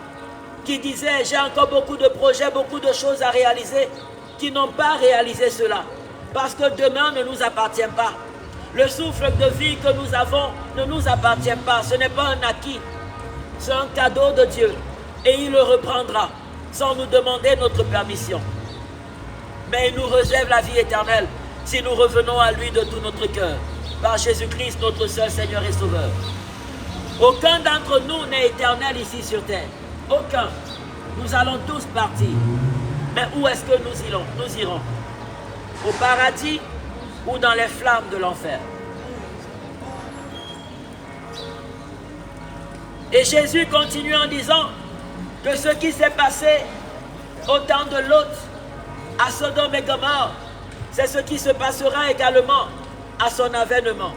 qui disaient « j'ai encore beaucoup de projets, beaucoup de choses à réaliser » qui n'ont pas réalisé cela. Parce que demain ne nous appartient pas. Le souffle de vie que nous avons ne nous appartient pas. Ce n'est pas un acquis. C'est un cadeau de Dieu. Et il le reprendra sans nous demander notre permission. Mais il nous réserve la vie éternelle si nous revenons à lui de tout notre cœur. Par Jésus-Christ, notre seul Seigneur et Sauveur. Aucun d'entre nous n'est éternel ici sur terre. Aucun. Nous allons tous partir. Mais où est-ce que nous irons? Au paradis ou dans les flammes de l'enfer? Et Jésus continue en disant que ce qui s'est passé au temps de Lot à Sodome et Gomorrhe, c'est ce qui se passera également à son avènement.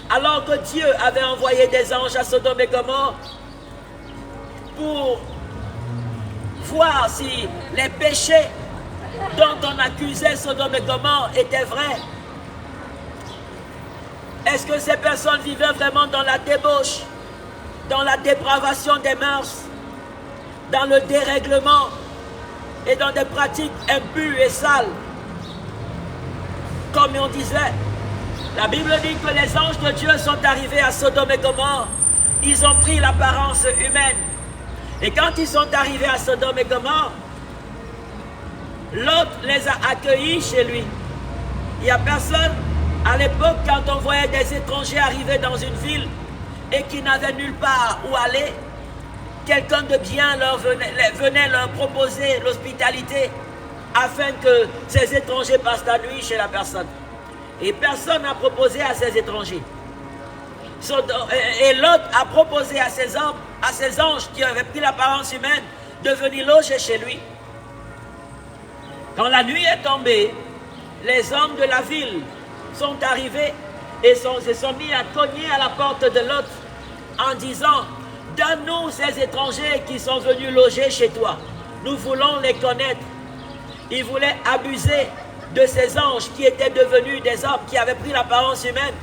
Alors que Dieu avait envoyé des anges à Sodome et Gomorrhe pour voir si les péchés dont on accusait Sodome et Gomorrhe étaient vrais. Est-ce que ces personnes vivaient vraiment dans la débauche, dans la dépravation des mœurs, dans le dérèglement et dans des pratiques impures et sales? Comme on disait, la Bible dit que les anges de Dieu sont arrivés à Sodome et Gomorrhe. Ils ont pris l'apparence humaine. Et quand ils sont arrivés à Sodome et Gomorrhe, Lot les a accueillis chez lui. Il n'y a personne, à l'époque, quand on voyait des étrangers arriver dans une ville et qui n'avaient nulle part où aller, quelqu'un de bien venait leur proposer l'hospitalité afin que ces étrangers passent la nuit chez la personne. Et personne n'a proposé à ces étrangers. Et Lot a proposé à ces hommes, à ces anges qui avaient pris l'apparence humaine, de venir loger chez lui. Quand la nuit est tombée, les hommes de la ville sont arrivés et se sont mis à cogner à la porte de Lot en disant: donne-nous ces étrangers qui sont venus loger chez toi. Nous voulons les connaître. Ils voulaient abuser de ces anges qui étaient devenus des hommes qui avaient pris l'apparence humaine.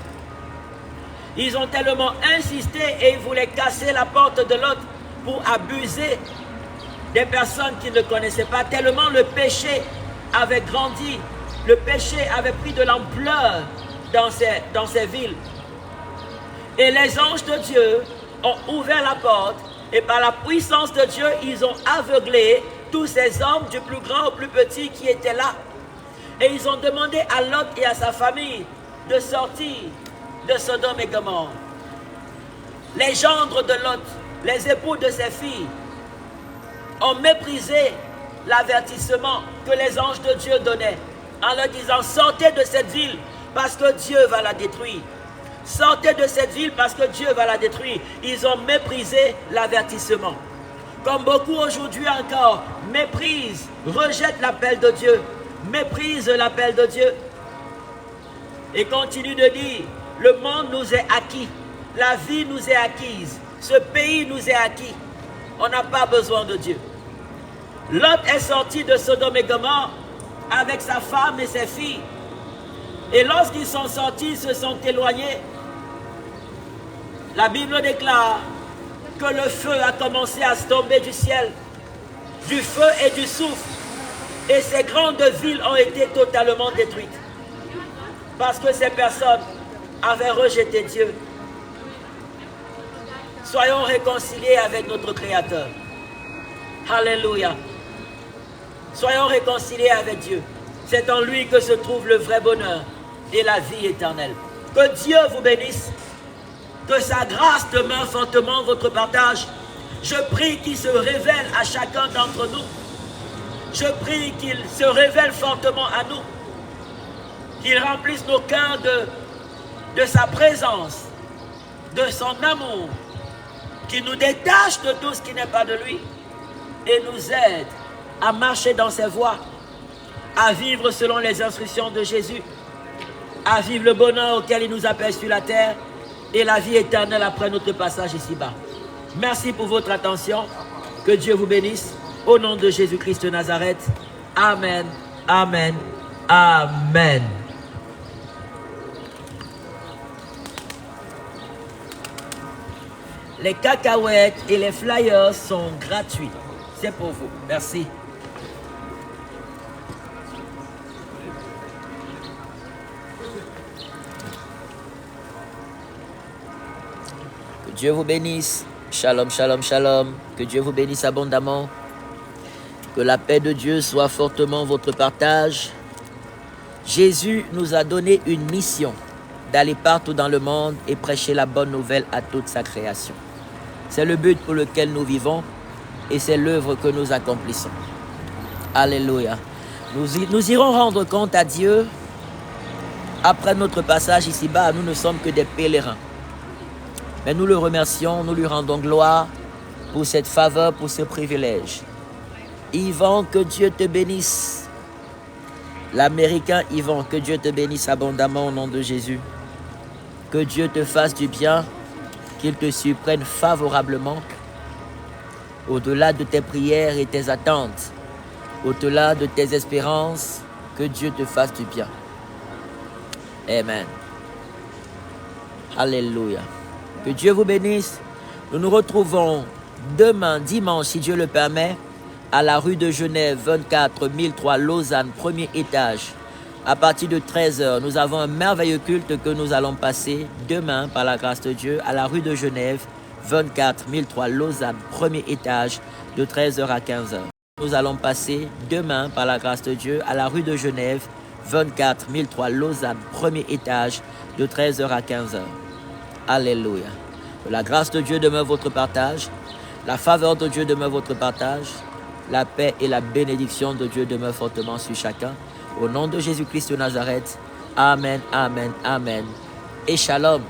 Ils ont tellement insisté et ils voulaient casser la porte de Lot pour abuser des personnes qui ne connaissaient pas, tellement le péché avait grandi, le péché avait pris de l'ampleur dans ces villes. Et les anges de Dieu ont ouvert la porte et par la puissance de Dieu, ils ont aveuglé tous ces hommes, du plus grand au plus petit, qui étaient là. Et ils ont demandé à Lot et à sa famille de sortir de Sodome et Gomorrhe. Les gendres de Lot, les époux de ses filles, ont méprisé l'avertissement que les anges de Dieu donnaient en leur disant: sortez de cette ville parce que Dieu va la détruire. Sortez de cette ville parce que Dieu va la détruire. Ils ont méprisé l'avertissement. Comme beaucoup aujourd'hui encore méprisent, rejettent l'appel de Dieu, méprisent l'appel de Dieu et continuent de dire: le monde nous est acquis, la vie nous est acquise, ce pays nous est acquis, on n'a pas besoin de Dieu. Lot est sorti de Sodome et Gomorrhe avec sa femme et ses filles. Et lorsqu'ils sont sortis, ils se sont éloignés. La Bible déclare que le feu a commencé à se tomber du ciel, du feu et du souffle. Et ces grandes villes ont été totalement détruites. Parce que ces personnes avaient rejeté Dieu. Soyons réconciliés avec notre Créateur. Alléluia. Soyons réconciliés avec Dieu. C'est en lui que se trouve le vrai bonheur et la vie éternelle. Que Dieu vous bénisse. Que sa grâce demeure fortement votre partage. Je prie qu'il se révèle à chacun d'entre nous. Je prie qu'il se révèle fortement à nous. Qu'il remplisse nos cœurs de sa présence, de son amour, qu'il nous détache de tout ce qui n'est pas de lui et nous aide à marcher dans ses voies, à vivre selon les instructions de Jésus, à vivre le bonheur auquel il nous appelle sur la terre et la vie éternelle après notre passage ici-bas. Merci pour votre attention. Que Dieu vous bénisse. Au nom de Jésus-Christ de Nazareth. Amen. Amen. Amen. Les cacahuètes et les flyers sont gratuits. C'est pour vous. Merci. Que Dieu vous bénisse. Shalom, shalom, shalom. Que Dieu vous bénisse abondamment. Que la paix de Dieu soit fortement votre partage. Jésus nous a donné une mission d'aller partout dans le monde et prêcher la bonne nouvelle à toute sa création. C'est le but pour lequel nous vivons et c'est l'œuvre que nous accomplissons. Alléluia. Nous irons rendre compte à Dieu après notre passage ici-bas. Nous ne sommes que des pèlerins. Mais nous le remercions, nous lui rendons gloire pour cette faveur, pour ce privilège. Yvan, que Dieu te bénisse. L'Américain Yvan, que Dieu te bénisse abondamment au nom de Jésus. Que Dieu te fasse du bien, qu'il te surprenne favorablement, au-delà de tes prières et tes attentes, au-delà de tes espérances, que Dieu te fasse du bien. Amen. Alléluia. Que Dieu vous bénisse. Nous nous retrouvons demain, dimanche, si Dieu le permet, à la rue de Genève, 24 1003 Lausanne, premier étage. À partir de 13h, nous avons un merveilleux culte que nous allons passer demain, par la grâce de Dieu, à la rue de Genève, 24 1003 Lausanne, premier étage, de 13h à 15h. Nous allons passer demain, par la grâce de Dieu, à la rue de Genève, 24 1003 Lausanne, premier étage, de 13h à 15h. Alléluia. Que la grâce de Dieu demeure votre partage, la faveur de Dieu demeure votre partage, la paix et la bénédiction de Dieu demeurent fortement sur chacun. Au nom de Jésus-Christ de Nazareth, Amen, Amen, Amen. Et Shalom.